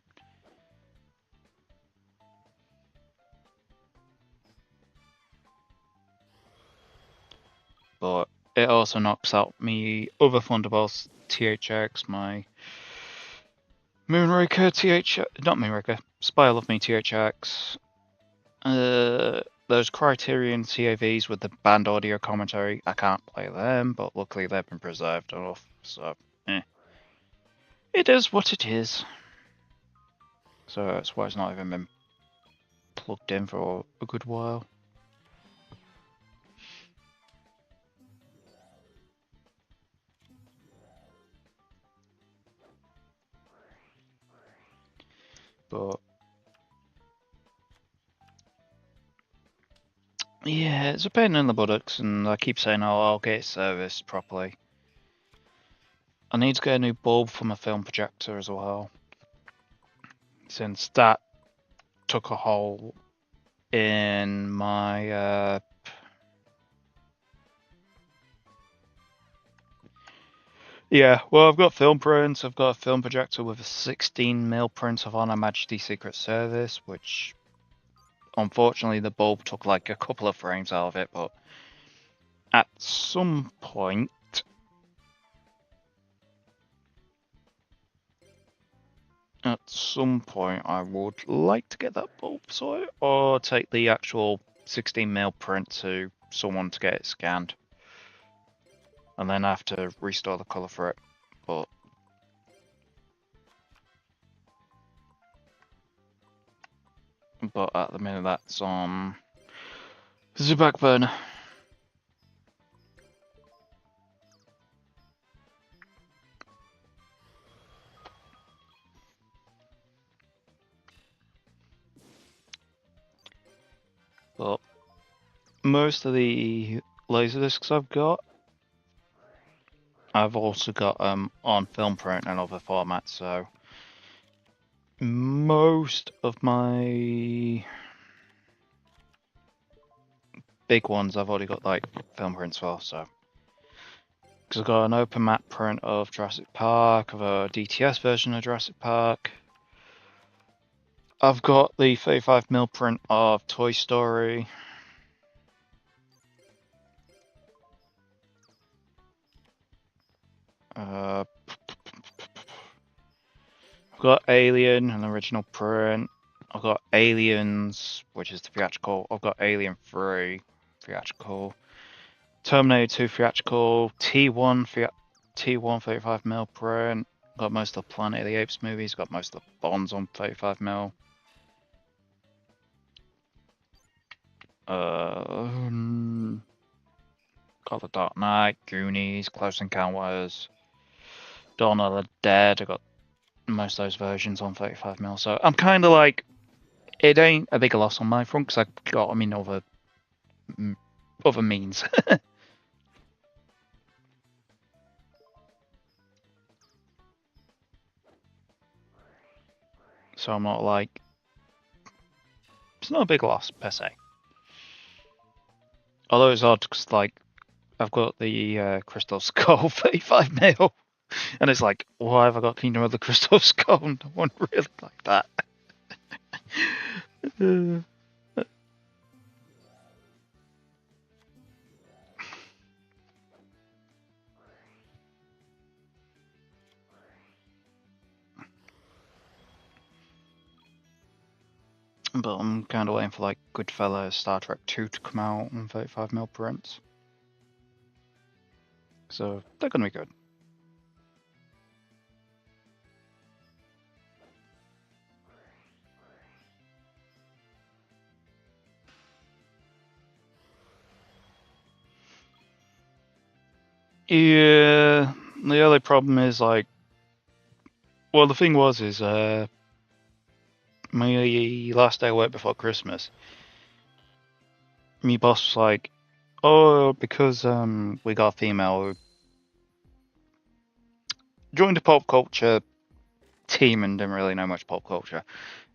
it also knocks out me other Thunderbolts THX, my Moonraker not Moonraker, Spy Love Me THX, those Criterion CAVs with the band audio commentary. I can't play them, but luckily they've been preserved enough, so it is what it is. So that's why it's not even been plugged in for a good while. But yeah, it's a pain in the buttocks, and I keep saying, oh, I'll get it serviced properly. I need to get a new bulb for my film projector as well, since that took a hole in my yeah, well, I've got film prints. I've got a film projector with a 16mm print of On Her Majesty's Secret Service, which unfortunately the bulb took like a couple of frames out of it, but at some point I would like to get that bulb sorted, or take the actual 16mm print to someone to get it scanned, and then have to restore the colour for it. But at the minute that's on the back burner. But most of the laserdiscs I've also got on film print and other formats, so most of my big ones I've already got like film prints for, so because I've got an open map print of Jurassic Park, of a DTS version of Jurassic Park. I've got the 35mm print of Toy Story. I've got Alien, an original print. I've got Aliens, which is the theatrical. I've got Alien 3, theatrical. Terminator 2 theatrical. T1 35mm print. Got most of the Planet of the Apes movies. Got most of the Bonds on 35mm. Got the Dark Knight, Goonies, Close Encounters, Dawn of the Dead. I got most of those versions on 35mm. So I'm kind of like, it ain't a big loss on my front because I got them in other means. So I'm not like, it's not a big loss per se. Although it's odd because like I've got the Crystal Skull 35mm, and it's like, why have I got Kingdom of the Crystal Skull? No one really like that. But I'm kind of waiting for like Goodfellas, Star Trek 2 to come out on 35mm prints. So they're gonna be good. Yeah, the only problem is like, well, the thing was is my last day of work before Christmas, my boss was like, oh, because we got a female who joined a pop culture team and didn't really know much pop culture.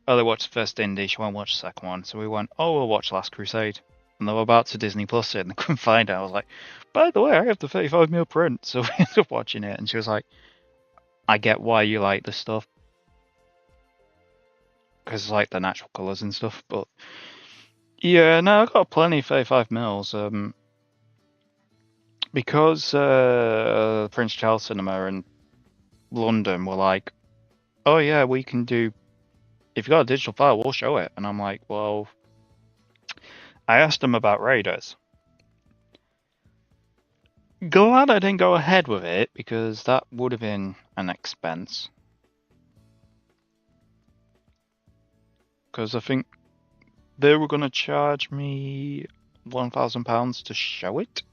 Oh, they watched the first indie, she won't watch the second one, so we went, oh, we'll watch Last Crusade. And they were about to Disney Plus it, and they couldn't find it. I was like, by the way, I have the 35mm print, so we ended up watching it. And she was like, I get why you like this stuff, because it's like the natural colours and stuff. But yeah, no, I've got plenty of 35mm. because Prince Charles Cinema in London were like, oh yeah, we can do, if you got a digital file, we'll show it. And I'm like, well, I asked them about Raiders. Glad I didn't go ahead with it, because that would have been an expense. Because I think they were going to charge me £1,000 to show it.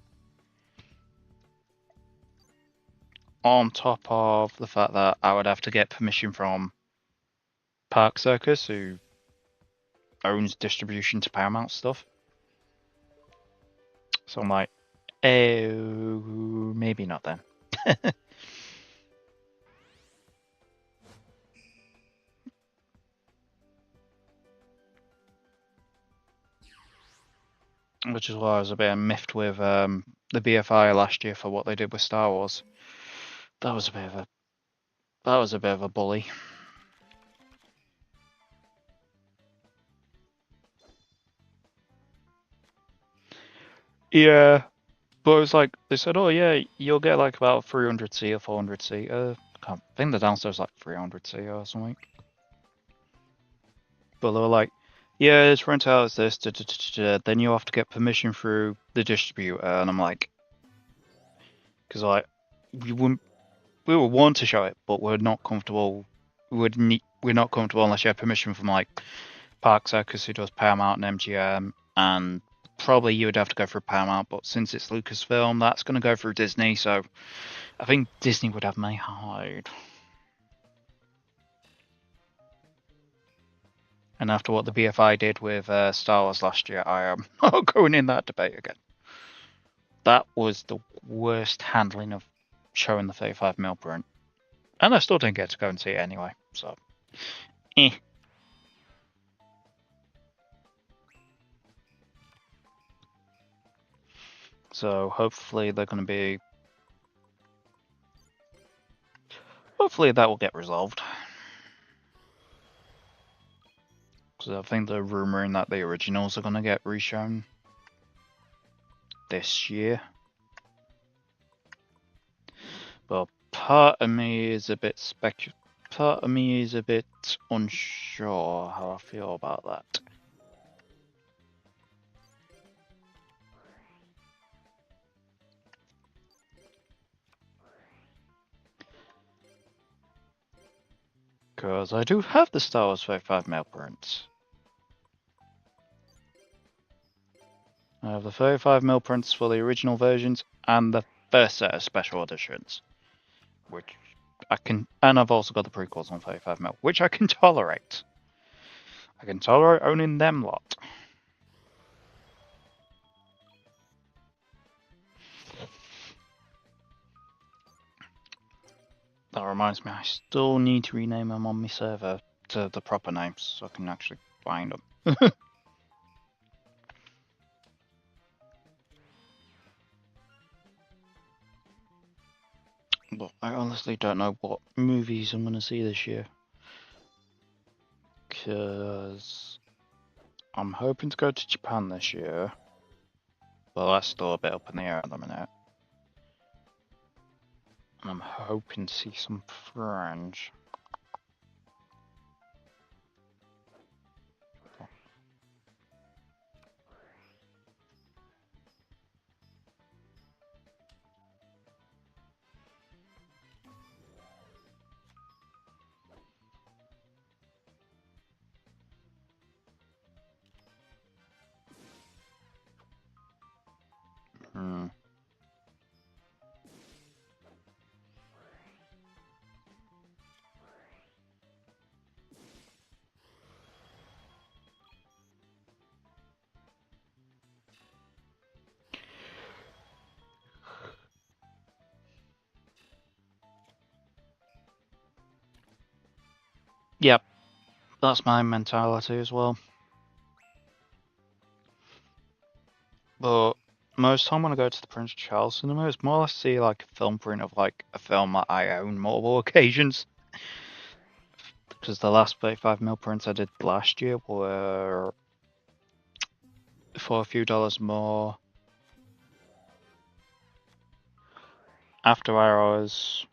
On top of the fact that I would have to get permission from Park Circus, who owns distribution to Paramount stuff. So I'm like, oh, maybe not then. Which is why I was a bit miffed with the BFI last year for what they did with Star Wars. That was a bit of a bully. Yeah, but it was like they said, oh yeah, you'll get like about 300 seat or 400 seat. I think the downstairs like 300 seat or something. But they were like, yeah, it's rent out as this. Then you have to get permission through the distributor, and I'm like, because like we wouldn't, we would want to show it, but we're not comfortable. We're not comfortable unless you have permission from like Park Circus, who does Paramount and MGM, and probably you would have to go through Paramount. But since it's Lucasfilm, that's going to go through Disney. So I think Disney would have my hide. And after what the BFI did with Star Wars last year, I am not going in that debate again. That was the worst handling of showing the 35mm print. And I still didn't get to go and see it anyway, so. Eh. So hopefully they're going to be. Hopefully that will get resolved. Because I think they're rumouring that the originals are going to get reshown this year. But part of me is a bit Part of me is a bit unsure how I feel about that. Because I do have the Star Wars 35mm prints. I have the 35mm prints for the original versions and the first set of special editions, which I can, and I've also got the prequels on 35mm, which I can tolerate. I can tolerate owning them lot. That reminds me, I still need to rename them on my server to the proper names so I can actually find them. But I honestly don't know what movies I'm going to see this year. Because I'm hoping to go to Japan this year. But that's still a bit up in the air at the minute. And I'm hoping to see some French. Hmm. Yep, that's my mentality as well. But most time when I go to the Prince Charles Cinema, it's more or less see like a film print of like a film that I own multiple occasions. Because the last 35mm prints I did last year were for a few dollars more. After Hours,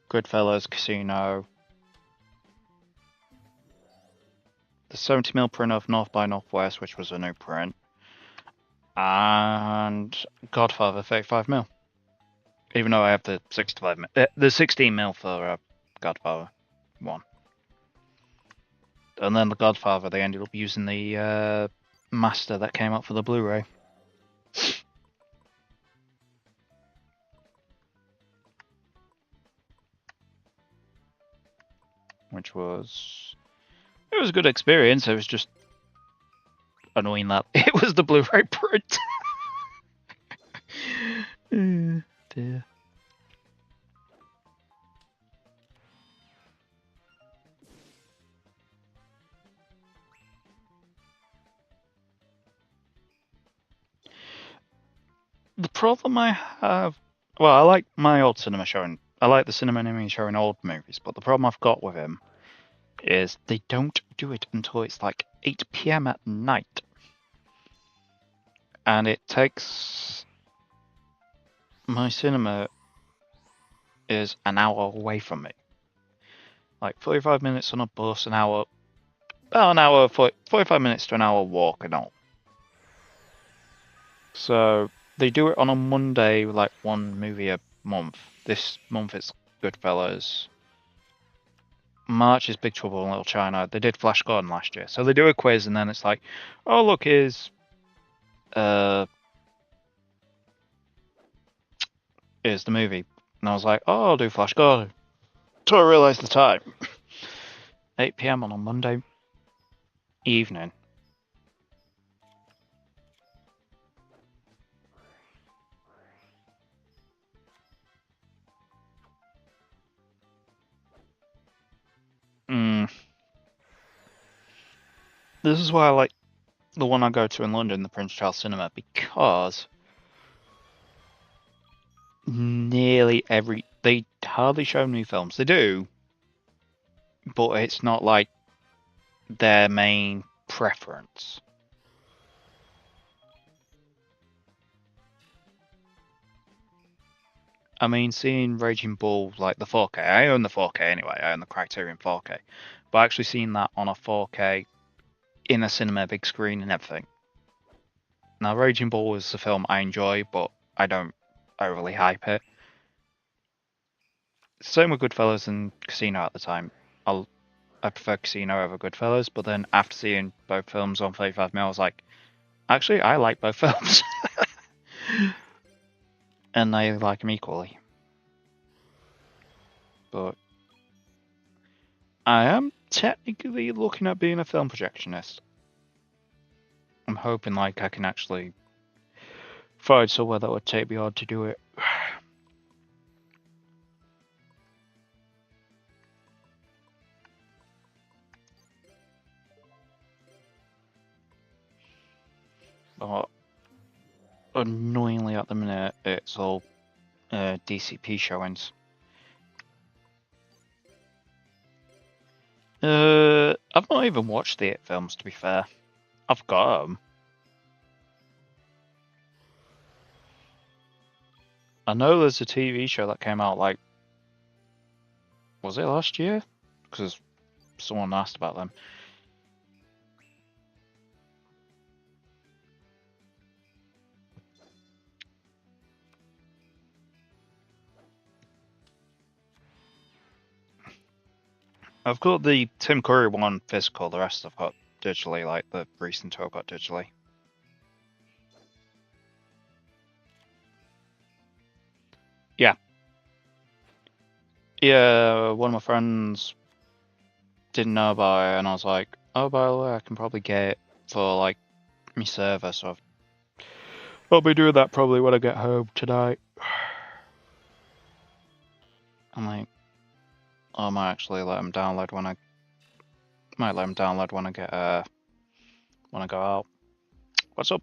Goodfellas, Casino, the 70mm print of North by Northwest, which was a new print, and Godfather 35mm. Even though I have the 65mm, the 16mm for Godfather 1. And then the Godfather, they ended up using the master that came out for the Blu-ray. Which was... It was a good experience, it was just annoying that it was the Blu-ray print. Dear. The problem I have... Well, I like my old cinema showing... I like the cinema anime showing old movies, but the problem I've got with him is they don't do it until it's like 8 PM at night. And it takes... My cinema is an hour away from me. Like 45 minutes on a bus, an hour... About an hour, 45 minutes to an hour walk and all. So they do it on a Monday, like one movie a month. This month it's Goodfellas. March is Big Trouble in Little China. They did Flash Gordon last year. So they do a quiz and then it's like, oh look, here's the movie. And I was like, oh, I'll do Flash Gordon. Until I realised the time. 8 PM on a Monday evening. This is why I like the one I go to in London, the Prince Charles Cinema, because nearly they hardly show new films. They do, but it's not like their main preference. I mean, seeing Raging Bull, like the 4K, I own the 4K anyway, I own the Criterion 4K, but actually seeing that on a 4K in a cinema, big screen and everything. Now, Raging Bull is a film I enjoy, but I don't overly hype it. Same with Goodfellas and Casino at the time. I prefer Casino over Goodfellas, but then after seeing both films on 35mm, I was like, actually, I like both films. And I like them equally. But I am technically looking at being a film projectionist. I'm hoping like I can actually find somewhere that would take me on to do it. But annoyingly at the minute, it's all DCP showings. I've not even watched the 8 films, to be fair. I've got them. I know there's a TV show that came out, like, was it last year? Because someone asked about them. I've got the Tim Curry one physical, the rest I've got digitally, like the recent two I've got digitally. Yeah. Yeah, one of my friends didn't know about it, and I was like, oh, by the way, I can probably get it for, like, my server, so I'll be doing that probably when I get home tonight. I'm like, I might actually let him download when I... Might let him download when I get, when I go out. What's up?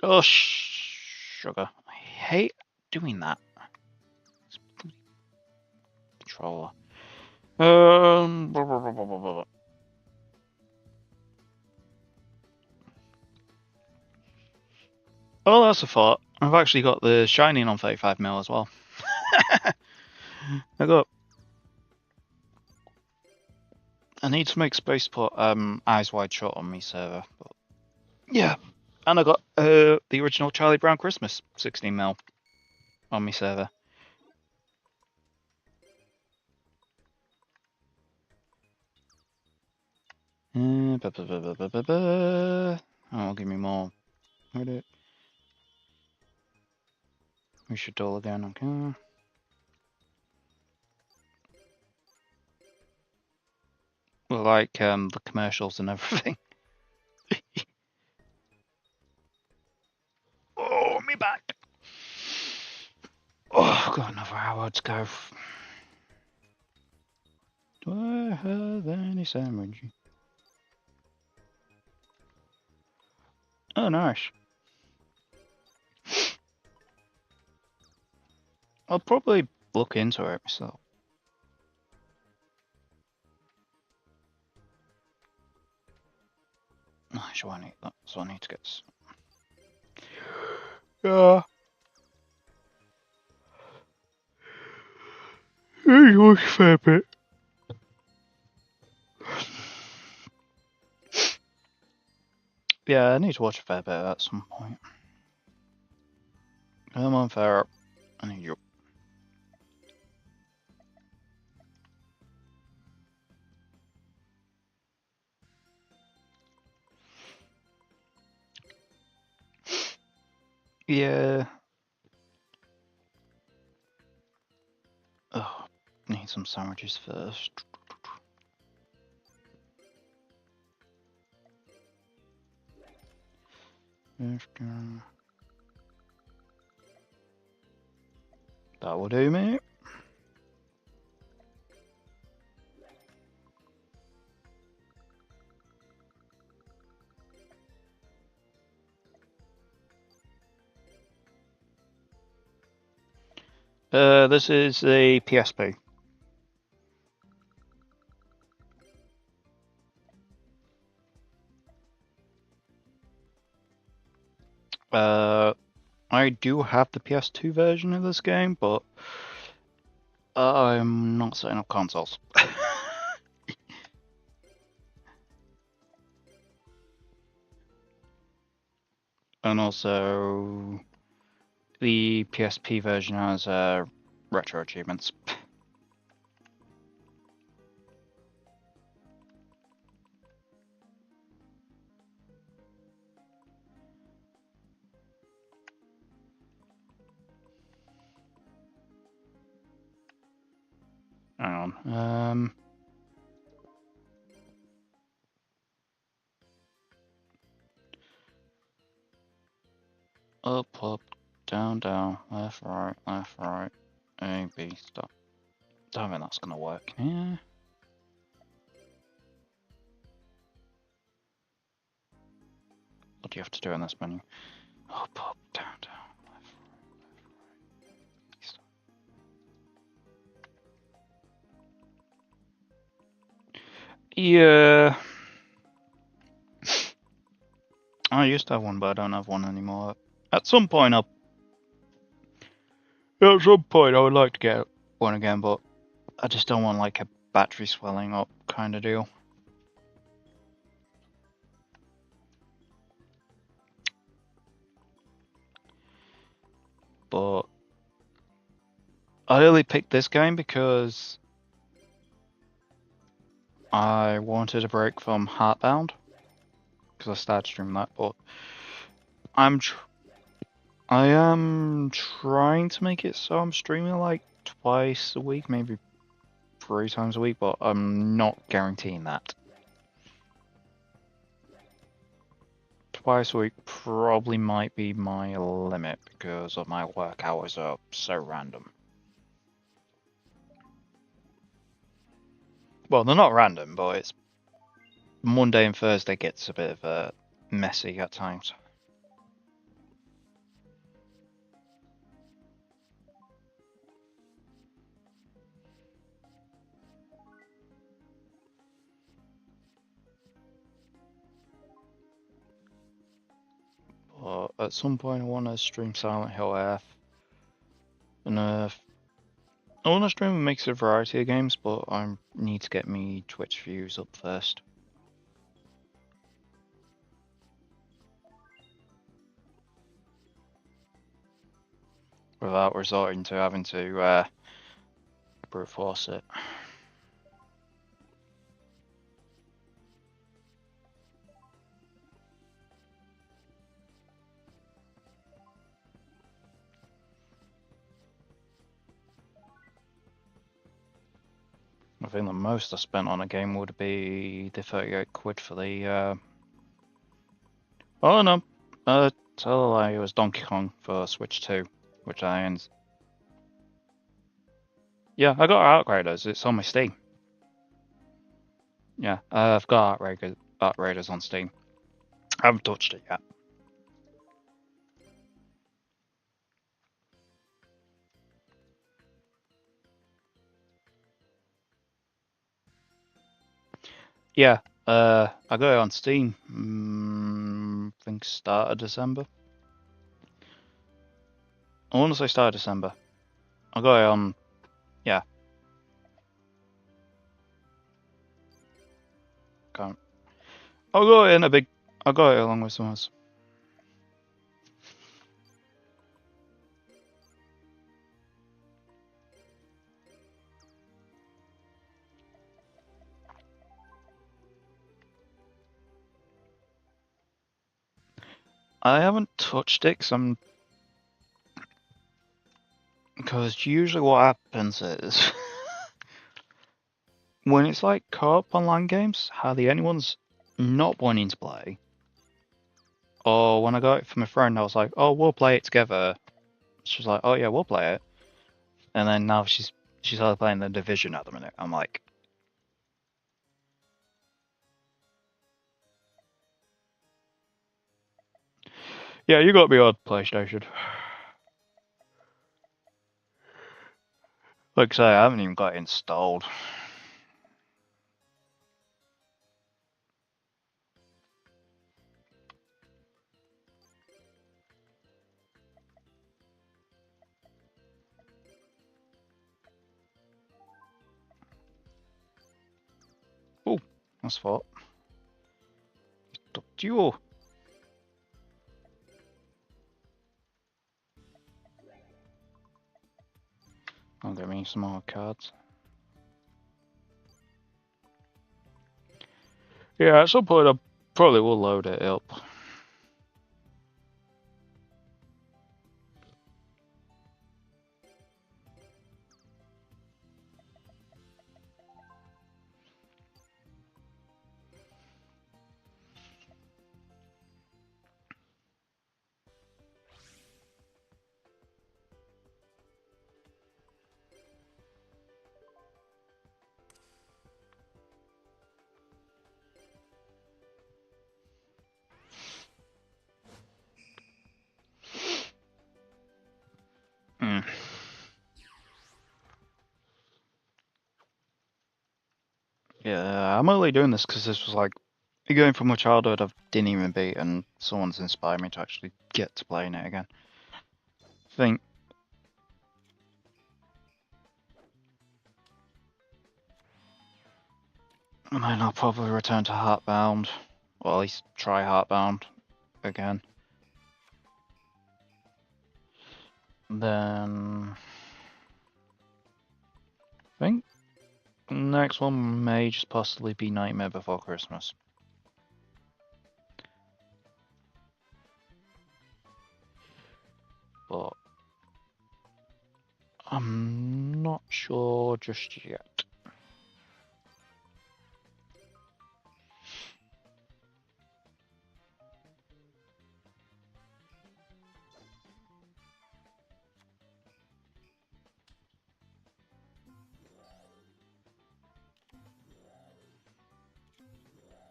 Oh, sugar. I hate doing that. controller. Blah, blah, blah, blah, blah, blah. Oh, that's a thought. I've actually got the Shining on 35mm as well. I need to make space to put Eyes Wide Shut on me server. But yeah. And I got the original Charlie Brown Christmas 16mm on me server. Oh, give me more. We should dull again, okay. Well, like the commercials and everything. Oh, me back. Oh, I've got another hour to go. Do I have any sandwich? Oh, nice. I'll probably look into it myself. Nice, I need that, so I need to get. Yeah. It was a fair bit. Yeah, I need to watch a fair bit at some point. Come on, fair up. I need you. Yeah. Oh, need some sandwiches first. That will do, mate. This is a PSP. I do have the PS2 version of this game, but I'm not setting up consoles. And also, the PSP version has retro achievements. Hang on. Up, down, left, right, A, B, stop. Don't think that's gonna work. Yeah. What do you have to do in this menu? Up, down, left, right, stop. Yeah. I used to have one, but I don't have one anymore. At some point, I would like to get one again, but I just don't want like a battery swelling up kind of deal. But I only picked this game because I wanted a break from Heartbound, because I started streaming that. But I am trying to make it so I'm streaming like twice a week, maybe 3 times a week, but I'm not guaranteeing that. Twice a week probably might be my limit because of my work hours are so random. Well, they're not random, but it's Monday and Thursday gets a bit of messy at times. at some point I want to stream Silent Hill Earth. And I want to stream a mix of variety of games, but I need to get me Twitch views up first. Without resorting to having to brute force it. I think the most I spent on a game would be the 38 quid for the oh no, tell a lie, it was Donkey Kong for Switch 2, which I owned. Yeah, I got Outriders, it's on my Steam. Yeah, I've got Outriders on Steam. I haven't touched it yet. Yeah, I got it on Steam. I think start of December. I want to say start of December. I got it on, yeah. Can't. I got it in a big. I got it along with someone else. I haven't touched it because usually what happens is when it's like co-op online games, hardly anyone's not wanting to play. Or when I got it from a friend, I was like, "Oh, we'll play it together." She's like, "Oh yeah, we'll play it." And then now she's only playing the Division at the minute. I'm like, "Yeah, you got to be on PlayStation." Like I say, I haven't even got it installed. Oh, that's fault. Duo. I'll get me some more cards. Yeah, at some point I probably will load it up. Yeah, I'm only doing this because this was like going from my childhood I didn't even beat, and someone's inspired me to actually get to playing it again. I think. And then I'll probably return to Heartbound, or at least try Heartbound again. Then I think the next one may just possibly be Nightmare Before Christmas. But I'm not sure just yet.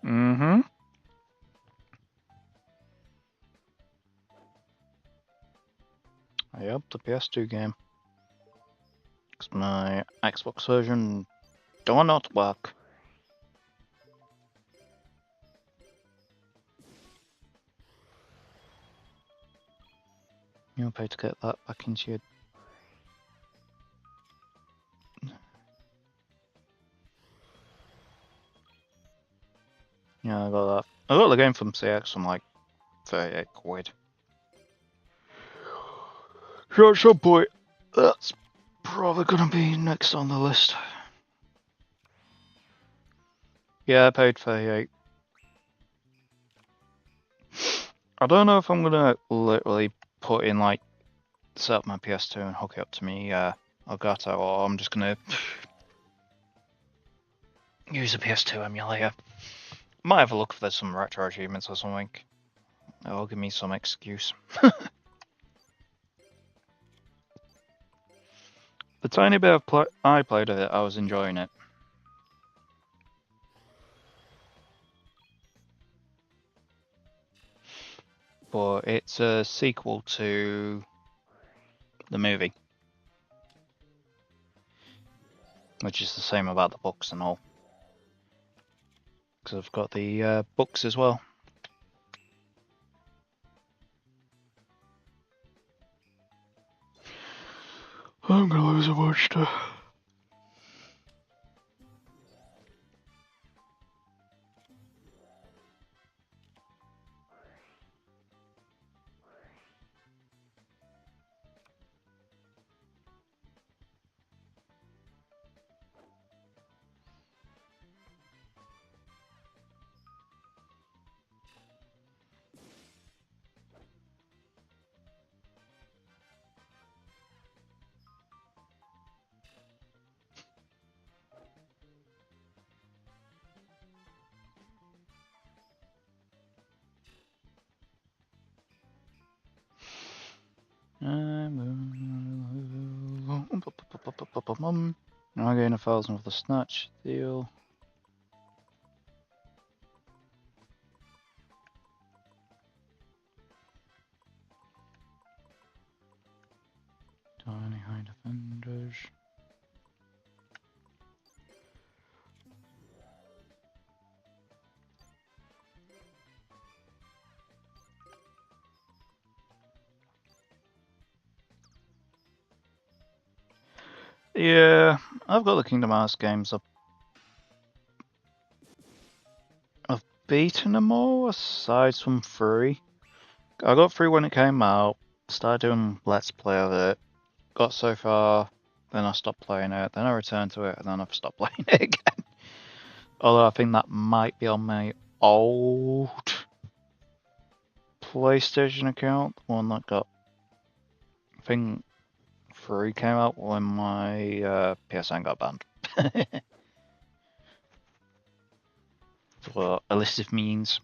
Mm-hmm. Yep, the PS2 game. Because my Xbox version do not work. You'll pay to get that back into your... Yeah, I got that. I got the game from CX from like 38 quid. So at some point, that's probably gonna be next on the list. Yeah, I paid 38. I don't know if I'm gonna literally put in like set up my PS2 and hook it up to me Elgato, or I'm just gonna use a PS2 emulator. Might have a look if there's some retro achievements or something. It'll give me some excuse. The tiny bit I played of it, I was enjoying it. But it's a sequel to the movie, which is the same about the books and all. Because I've got the books as well. I'm gonna lose a bunch to... Now gain 1,000 with the snatch deal. Tiny high defenders. Yeah, I've got the Kingdom Hearts games. I've beaten them all, aside from 3. I got 3 when it came out, started doing Let's Play of it, got so far, then I stopped playing it, then I returned to it, and then I've stopped playing it again. Although I think that might be on my old PlayStation account, the one that got... I think 3 came out when my PSN got banned. For illicit means.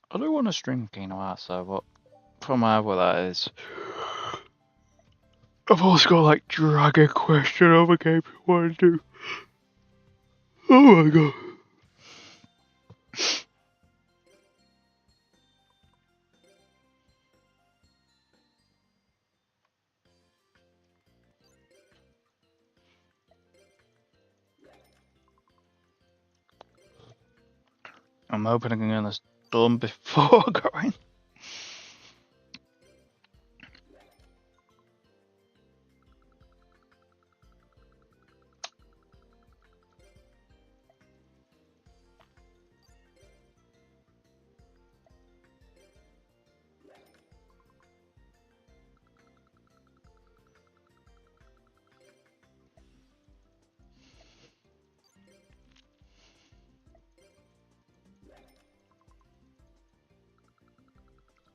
I do want to stream Kingdom Hearts though, but from however that is. I've also got like Dragon Quest and other games I want to do. Oh my god. I'm hoping I can get this done before going.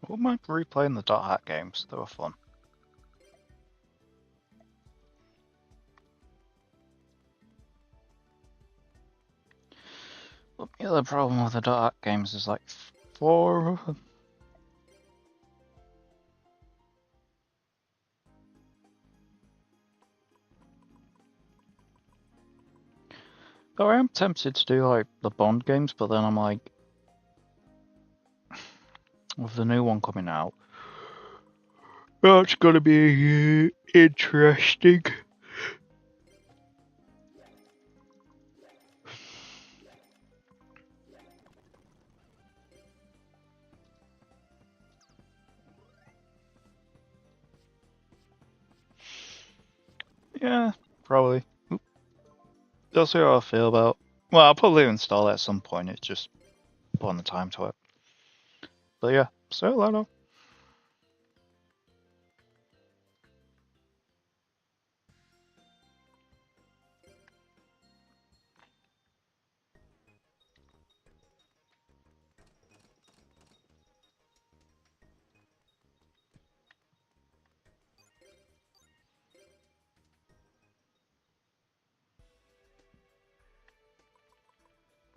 I wouldn't mind replaying the Dot Hack games, they were fun. But the other problem with the Dot Hack games is like 4 of them. Oh, I am tempted to do like the Bond games, but then I'm like, with the new one coming out, that's gonna be interesting. Yeah, probably. I'll see how I feel about. Well, I'll probably install it at some point. It's just putting the time to it. But yeah, so later.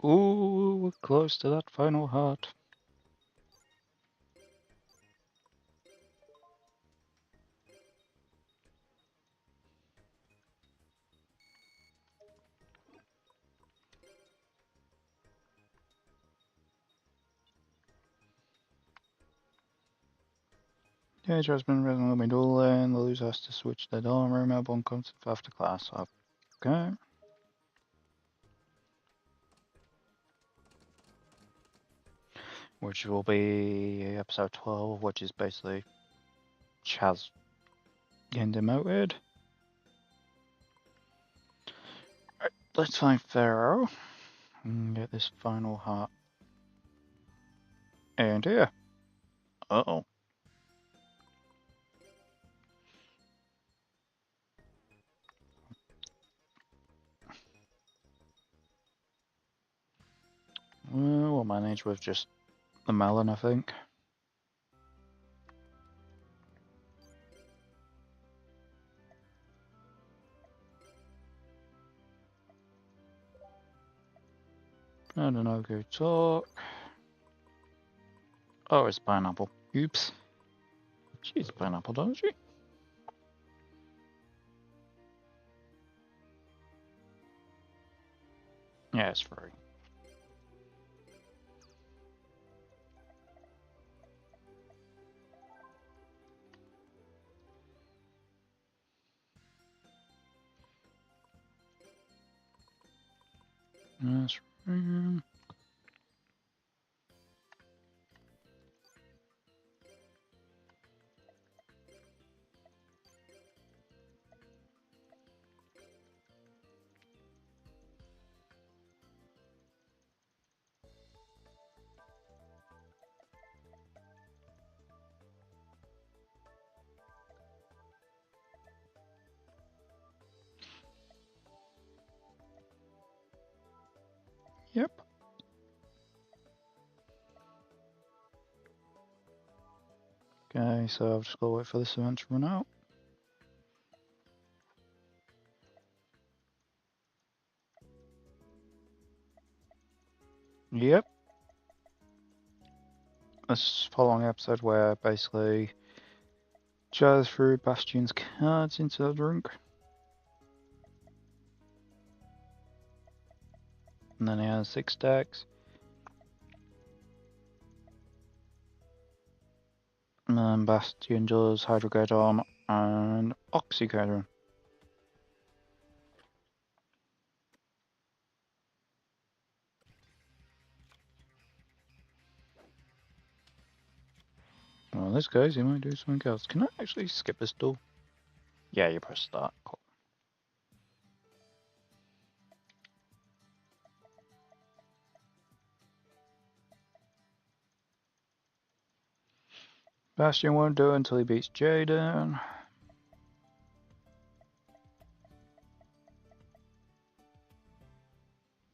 Ooh, we're close to that final heart. Yeah, Jasmine resident will be dual lane. The loser has to switch their dorm room. Everyone comes after class. Okay. Which will be episode 12, which is basically Chaz getting demoted. Right, let's find Pharaoh and get this final heart. And here. Uh-oh. We'll manage with just the melon, I think. I don't know, go talk. Oh, it's pineapple. Oops. She's pineapple, doesn't she? Yeah, it's free. That's free. Yep. Okay, so I've just got to wait for this event to run out. Yep. This is following episode where basically Jazz threw Bastion's cards into the drink. And then he has 6 stacks. And then Bastion does Hydrogadon and Oxycodone. Well, in this case, he might do something else. Can I actually skip this door? Yeah, you press start. Cool. Bastion won't do it until he beats Jaden.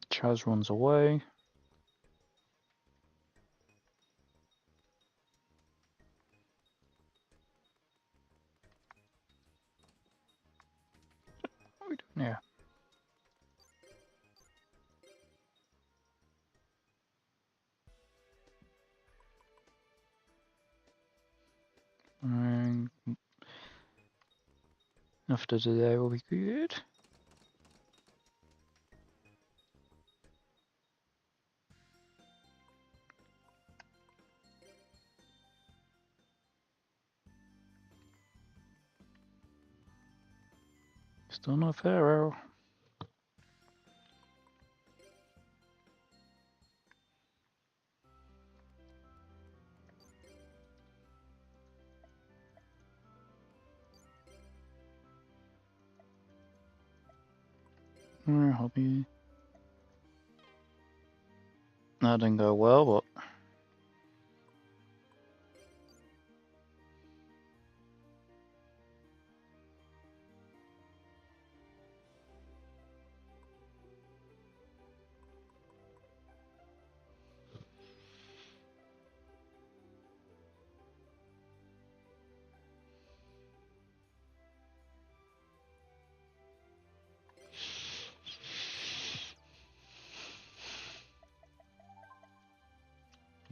Chaz runs away. What are we doing here? After today will be good. Still no Pharaoh. Hobby. That didn't go well, but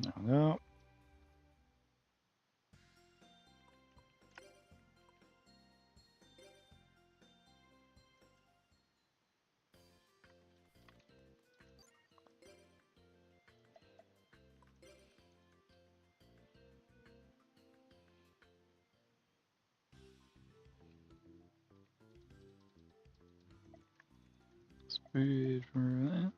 there we go. Speed for that.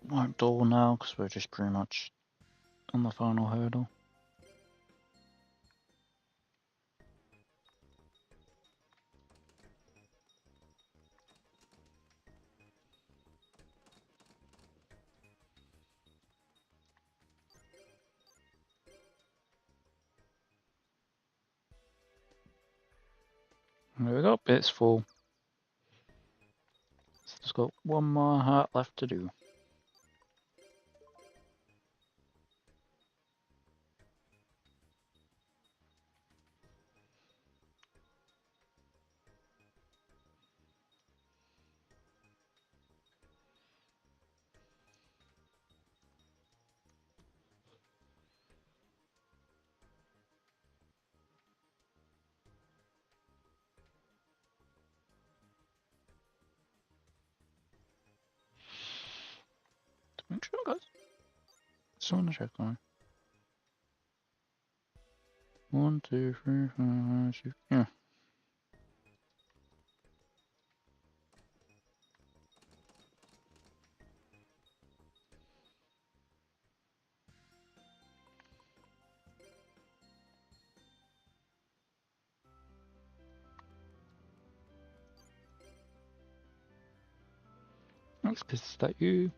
Won't dull now because we're just pretty much on the final hurdle. There we go, it's full. So just got one more heart left to do. Make sure, guys. Someone check on. 1, 2, 3, 4, 5, 6. Yeah. That's because it's that you.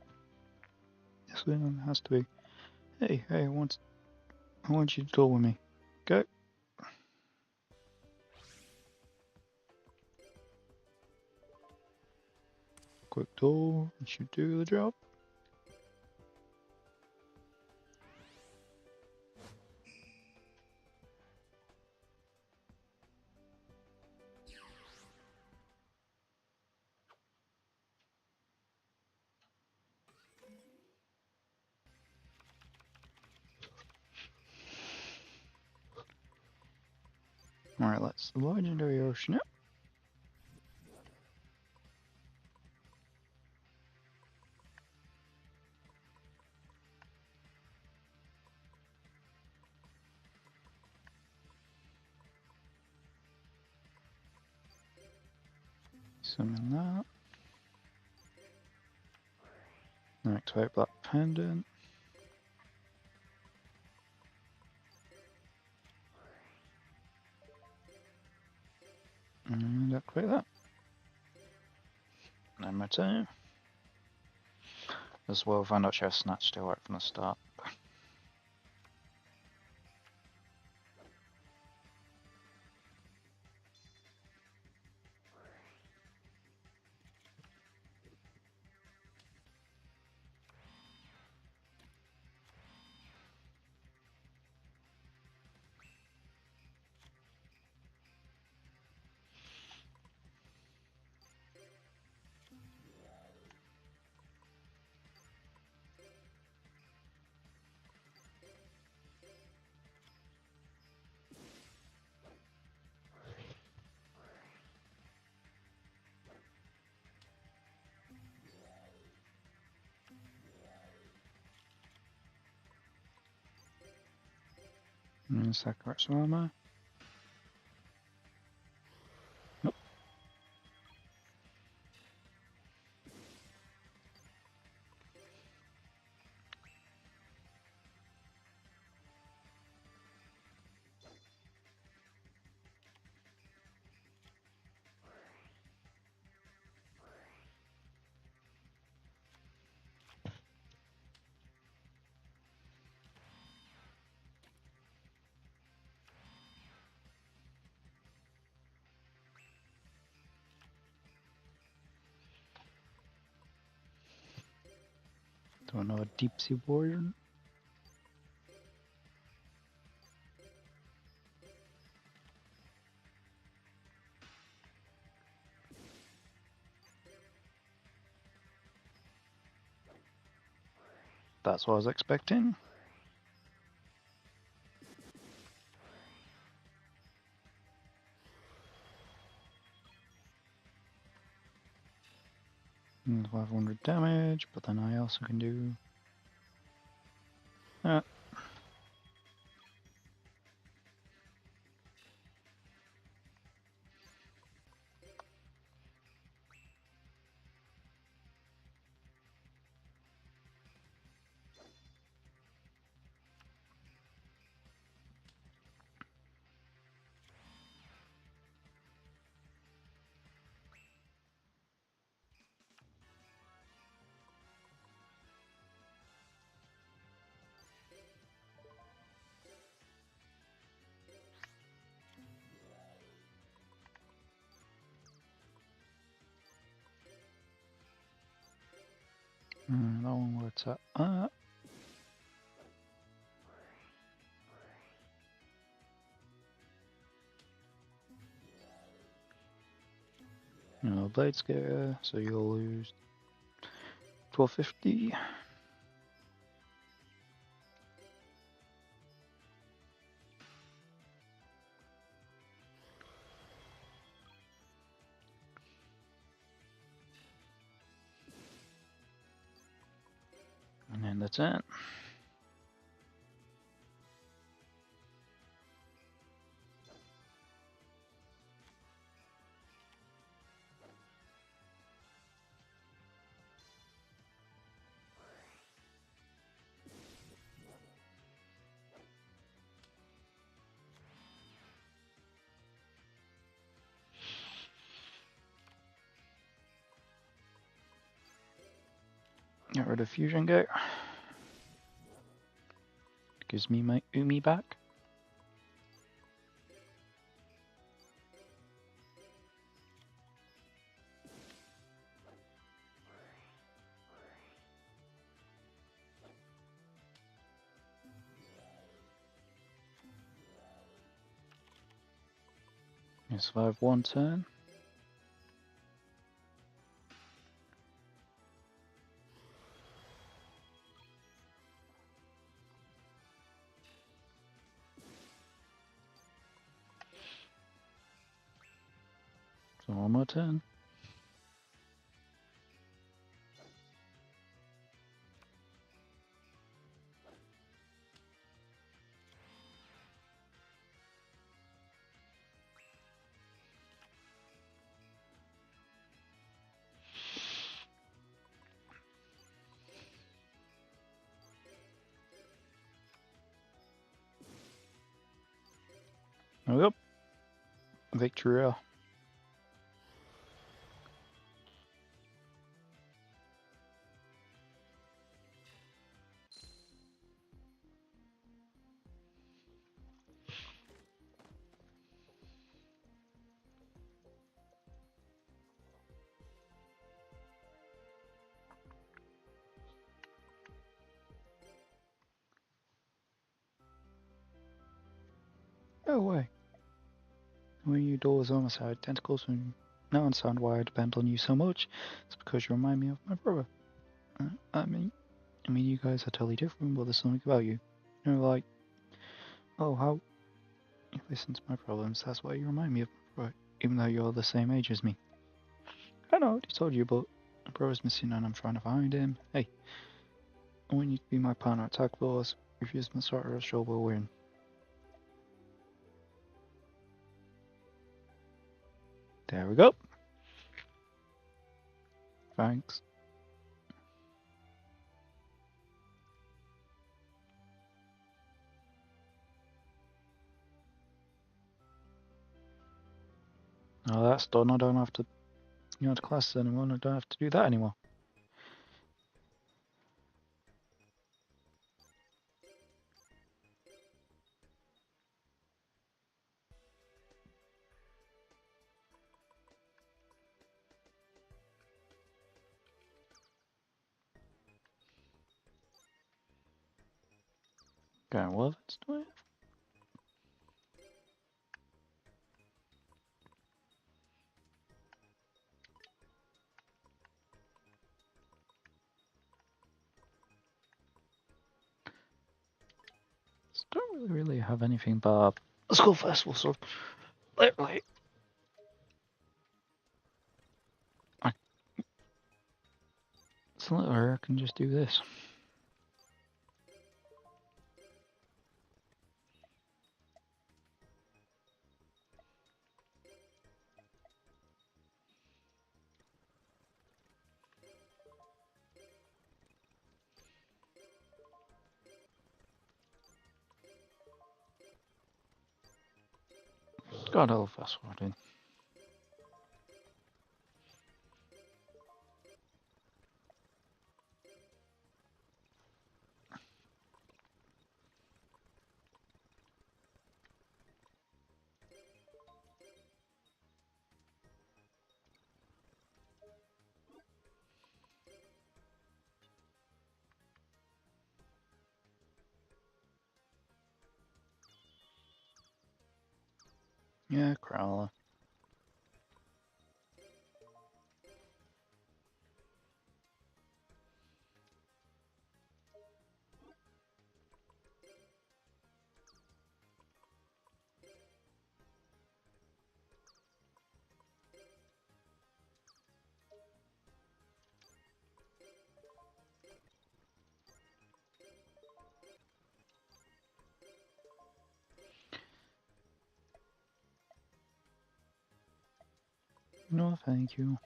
This one has to be. Hey, I want you to duel with me. Go. Quick duel. It should do the job. Alright, let's legendary ocean it. Summon that. Activate Black Pendant. And activate that. And then my turn. As well, find out she has Snatch still right from the start. Sakurasama. Nope. Don't know a deep sea warrior. That's what I was expecting. And 500 damage, but then I also can do. That one works out. Blade Scare, so you'll lose 1250. And then that's it. Get rid of Fusion Gate. Gives me my Umi back. I survive one turn. So one more turn. Oh, yep. Victory. No way. When you doors almost had tentacles, and now I understand why I depend on you so much. It's because you remind me of my brother. I mean, you guys are totally different, but there's something about you. You know, like, oh, how you listen to my problems. That's why you remind me of my brother, even though you're the same age as me. I know, I already told you, but my brother's missing and I'm trying to find him. Hey, I want you to be my partner at Tag Force. Refuse my starter, sure we'll win. There we go. Thanks. Now that's done. I don't have to, to class anymore. I don't have to do that anymore. Okay, well, let's do it. Don't really have anything but a school festival, so literally, it's literally I can just do this. God, I'll fast forward in. Yeah, Crowler. No, thank you.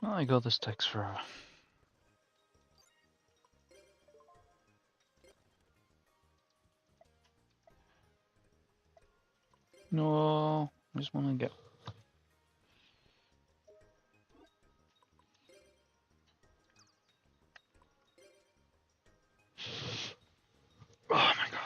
Oh, I got this text forever. No, I just want to get. Oh my god.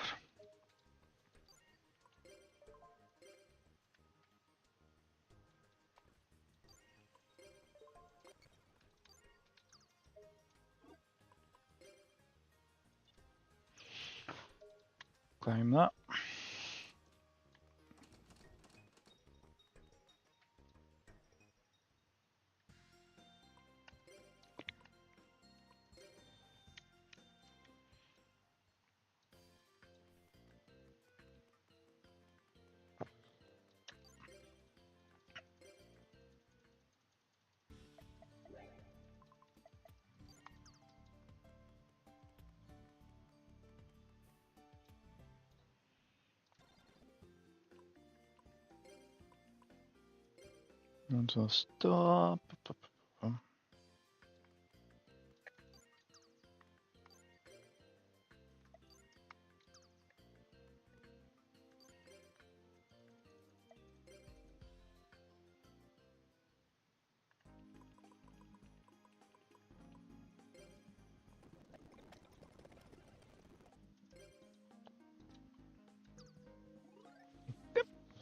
Claim that. Once I'll stop.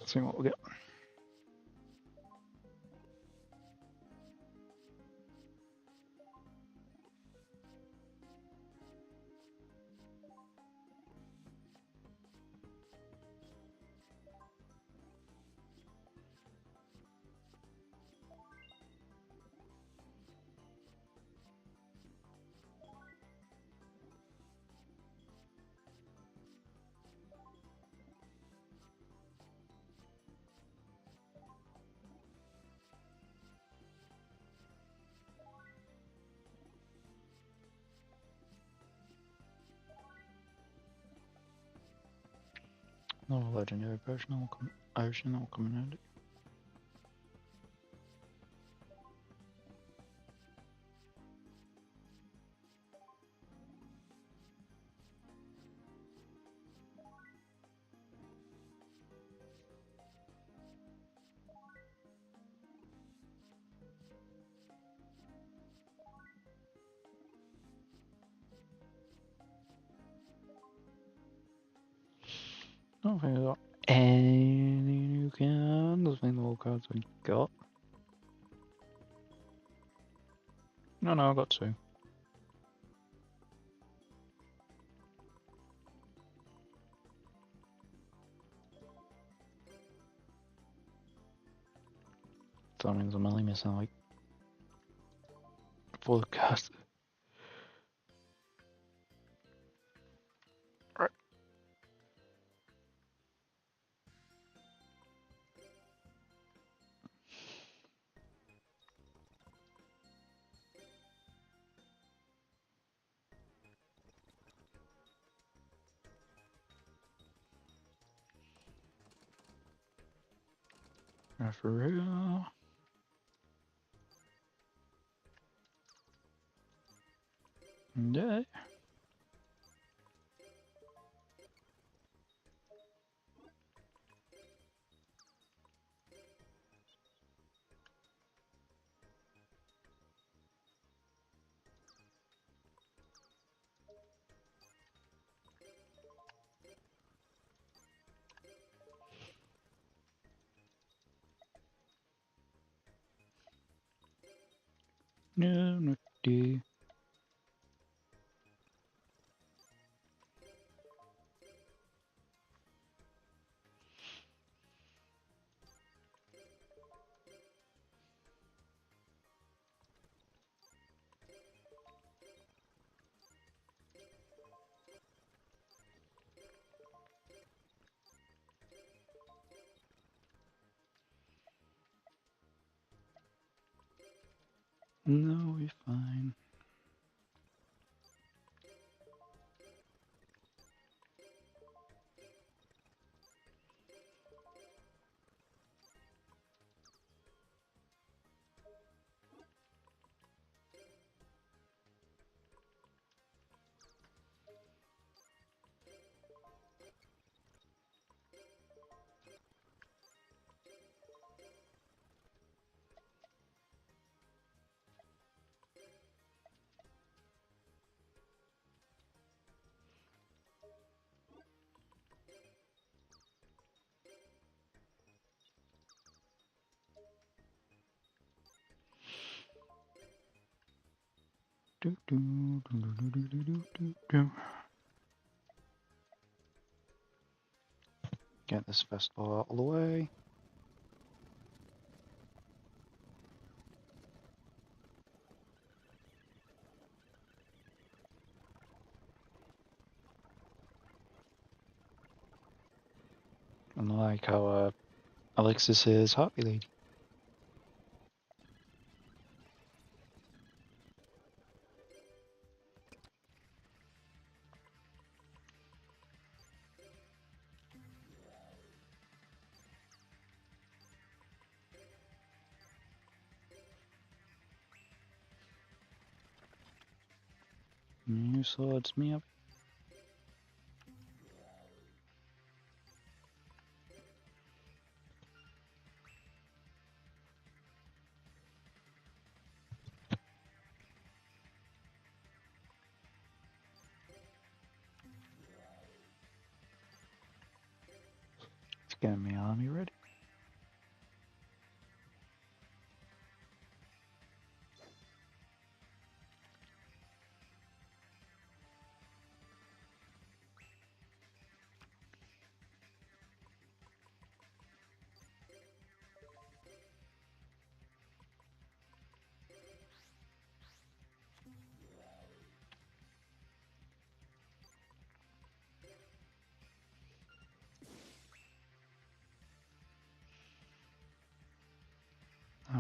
See what we get. No legendary potion will come. Ocean will come in handy. I don't think I got any new cards. I think the all cards we got. No, I got two. So that means I'm only missing like 4 cards. Right. For real. Yeah. No, not do. No, we're fine. Do, do, do, do, do, do, do, do, do. Get this festival out of the way. And I like how Alexis is happy lady. New swords me up. Let's get my army ready.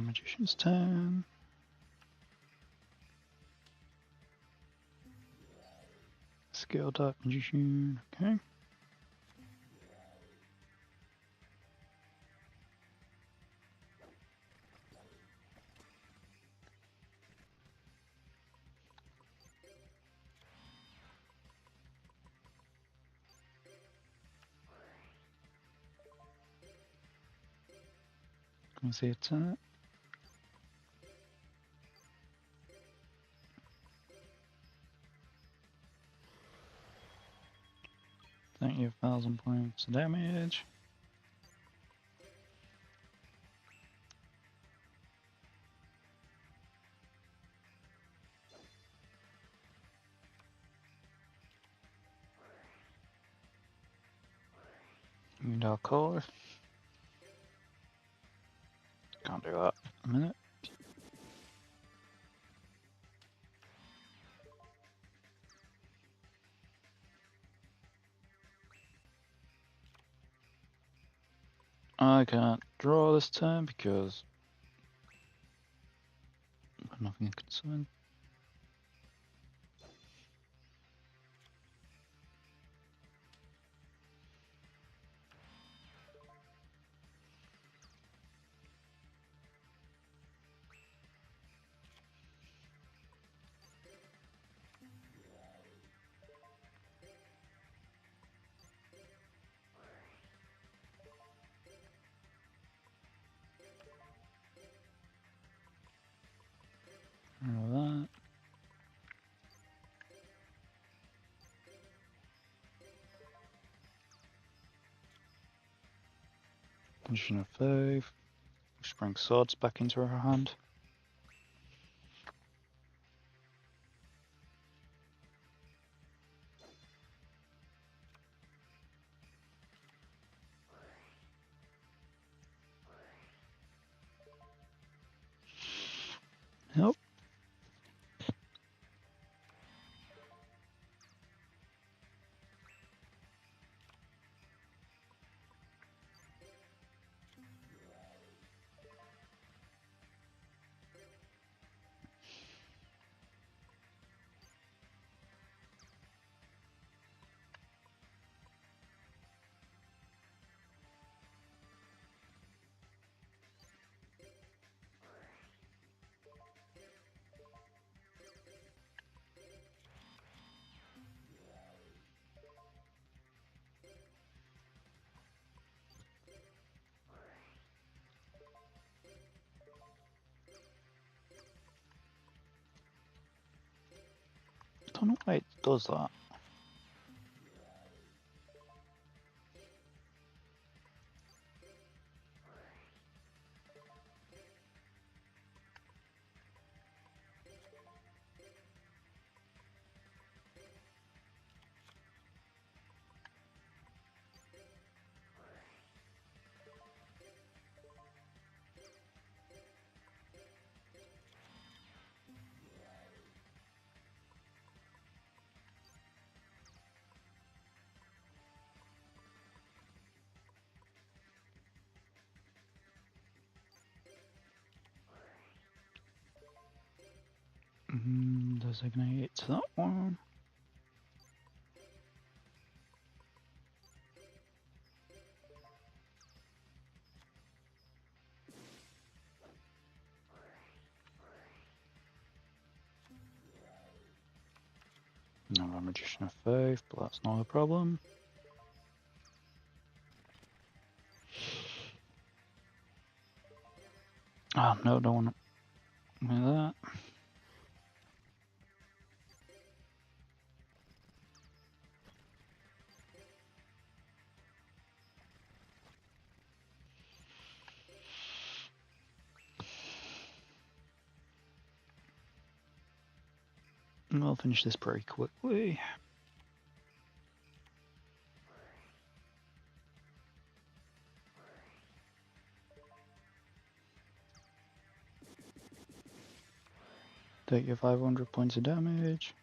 Magician's turn. Skill Dark Magician. Okay. Can we see attack? Thank you, 1,000 points of damage. Need our core. Can't do that. A minute. I can't draw this turn because I've got nothing of concern. That. Position of 5. Which brings swords back into her hand. Nope. Don't know why it does that. Designate that one. No, I'm a Magician of 5, but that's not a problem. Ah, no, don't want to do that. I'll finish this pretty quickly. Take your 500 points of damage.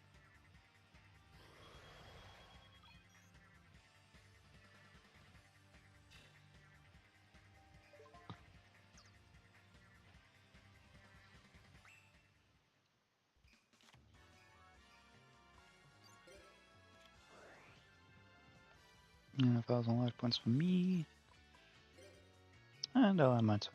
And 1,000 life points for me. And I'll end my turn.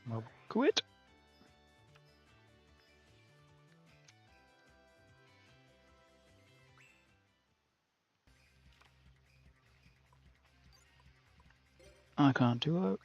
Well, quit. I can't do it.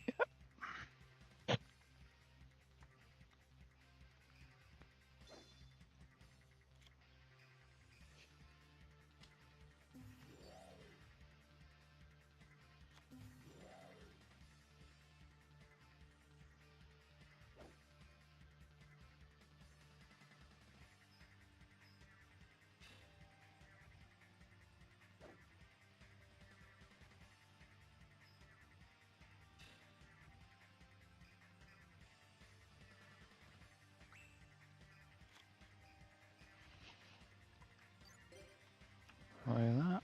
Play that.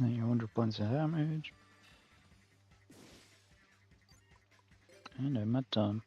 Then you're 100 points of damage. And I'm at done.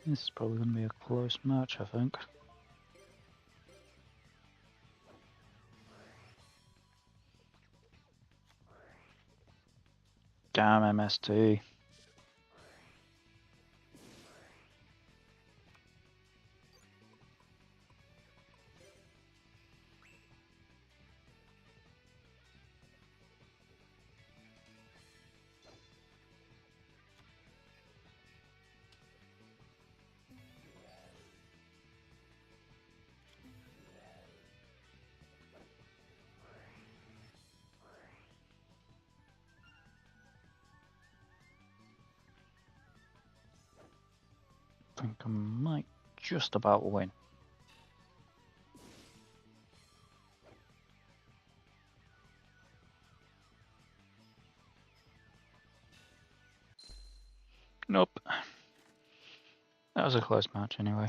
This is probably going to be a close match, I think. Damn MST. I think I might just about win. Nope. That was a close match anyway.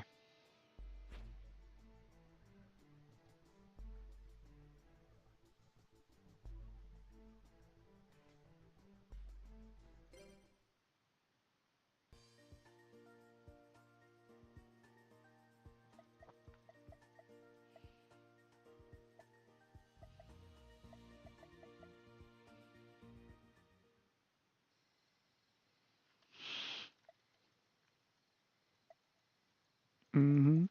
Mm-hmm.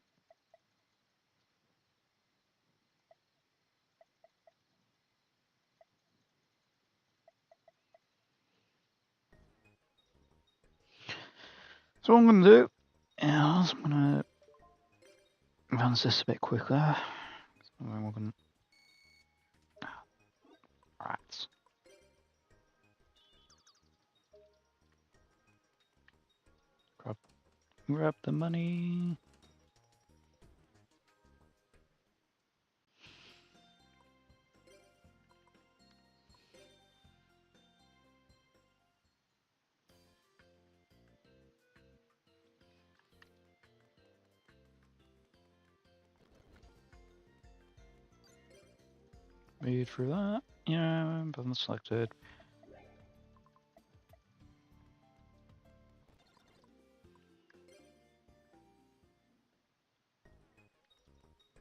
So what I'm going to do is I'm going to advance this a bit quicker. And then we're going to... Rats. Grab the money. speed through that. Yeah, button selected.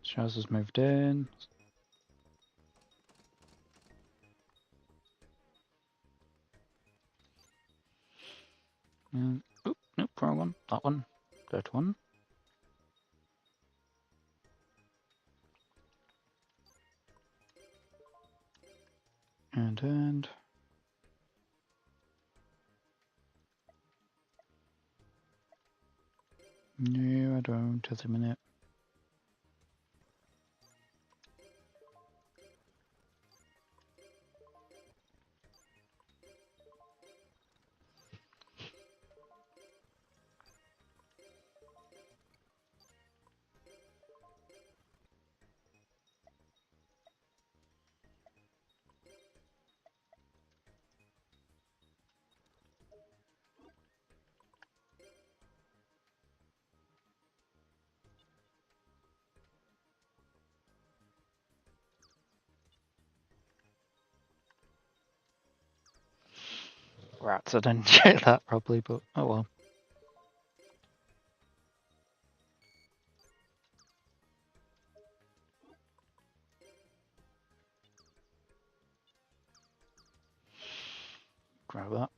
Chaz has moved in. Oop, nope, wrong one. That one. That one. And. No, I don't. Just a minute. Rats, I didn't check that probably, but oh well. Grab that.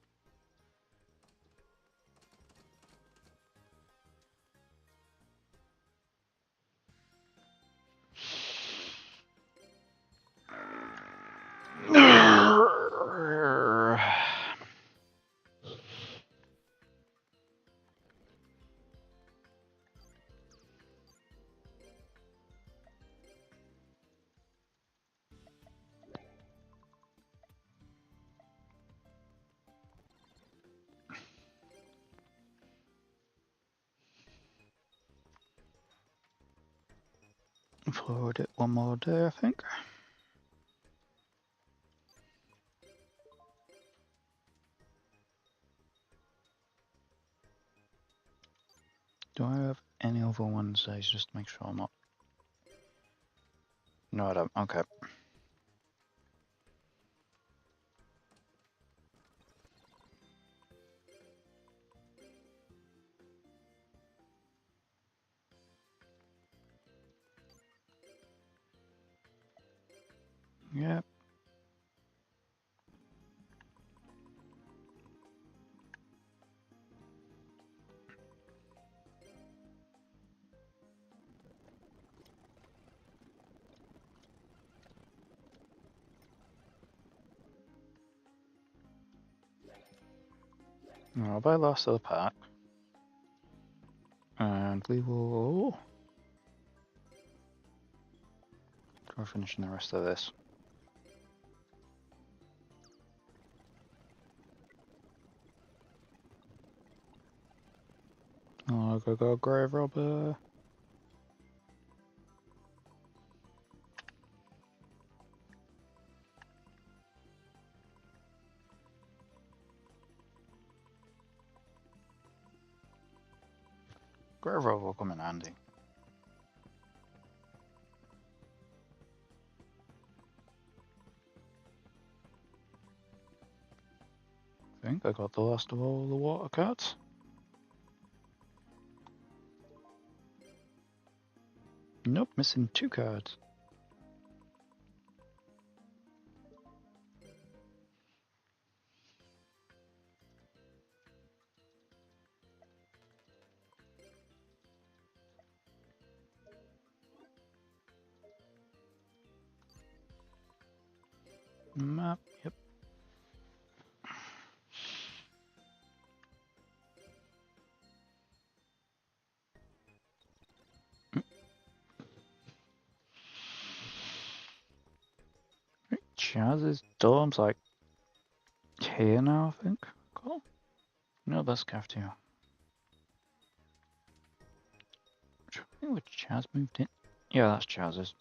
Forward it one more day, I think. Do I have any other Wednesdays? Just to make sure I'm not. No, I don't. Okay. Yep. I'll buy last of the pack. And we will try finishing the rest of this. I'll go grave robber. Grave robber will come in handy. I think I got the last of all the water cards. Nope, missing 2 cards. Map, yep. Chaz's dorm's like here now, I think. Cool. No, that's cafeteria. I think which Chaz moved in. Yeah, that's Chaz's.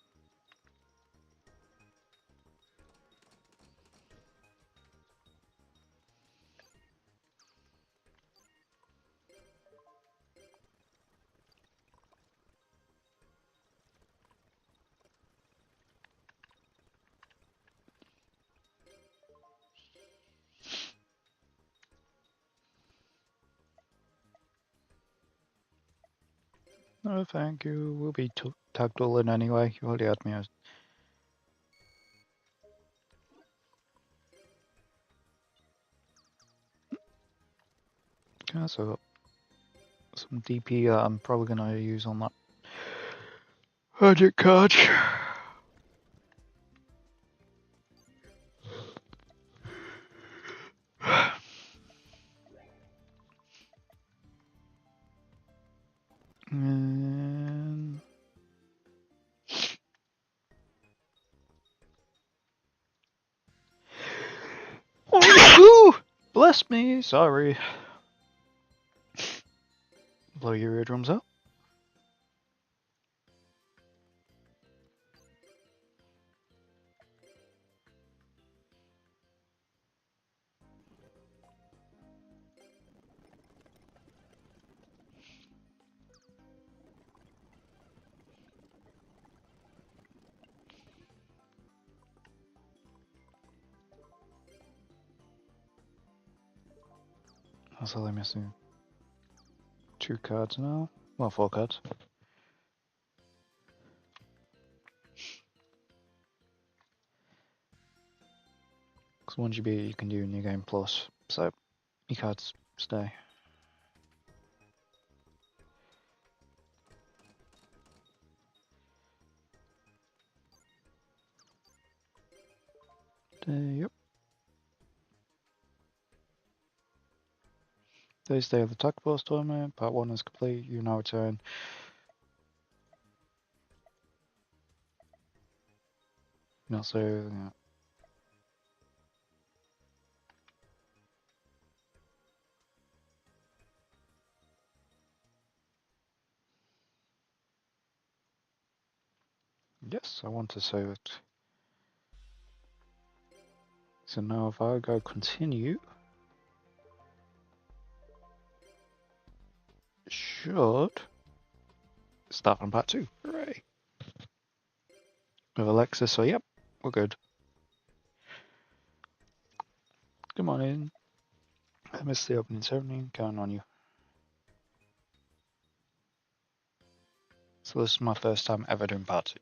No, thank you. We'll be tagged all in anyway. You already had me as. Okay, so some DP that I'm probably gonna use on that magic card. And... Ooh, bless me, sorry. Blow your eardrums out. That's all I'm missing. 2 cards now. Well, 4 cards. Because 1 GB you can do New Game Plus, so your cards stay. Yep. Thursday of the Tag Force tournament, part 1 is complete, you now return. Not so, yeah. Yes, I want to save it. So now if I go continue, should start from part 2. Hooray! With Alexis, so yep, we're good. Come on in. I missed the opening ceremony, counting on you. So this is my first time ever doing part 2.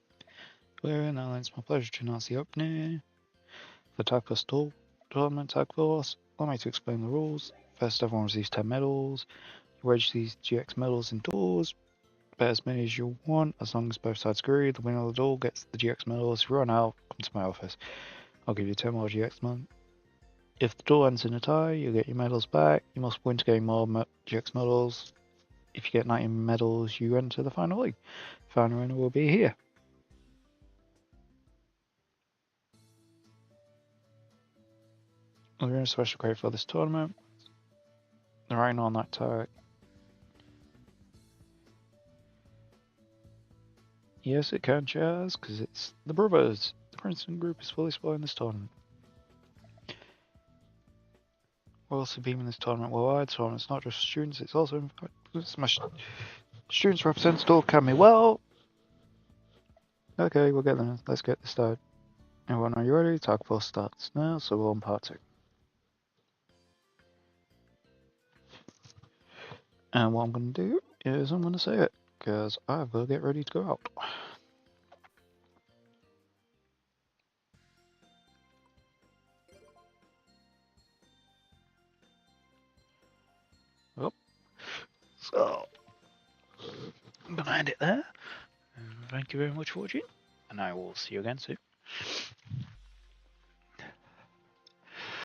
Well, now it's my pleasure to announce the opening. The Tag Force Tournament Tag Force. Allow me to explain the rules. First, everyone receives 10 medals. You wedge these GX medals indoors. Bet as many as you want, as long as both sides agree. The winner of the duel gets the GX medals. If you run out, come to my office. I'll give you 10 more GX medals. If the duel ends in a tie, you get your medals back. You must win to gain more GX medals. If you get 90 medals, you enter the final league. The final winner will be here. We're in a special crate for this tournament. The writing on that tag. Yes, it can, Chaz, because it's the Brothers. The Princeton group is fully supporting this tournament. We're also beaming this tournament worldwide, so it's not just students, it's also my students represent still can be well. Okay, we'll get there. Let's get this started. Everyone, are you ready? Tag Force starts now, so we're on part 2. And what I'm going to do is I'm going to say it, because I will get ready to go out. Well, so I'm going to end it there. Thank you very much for watching, and I will see you again soon.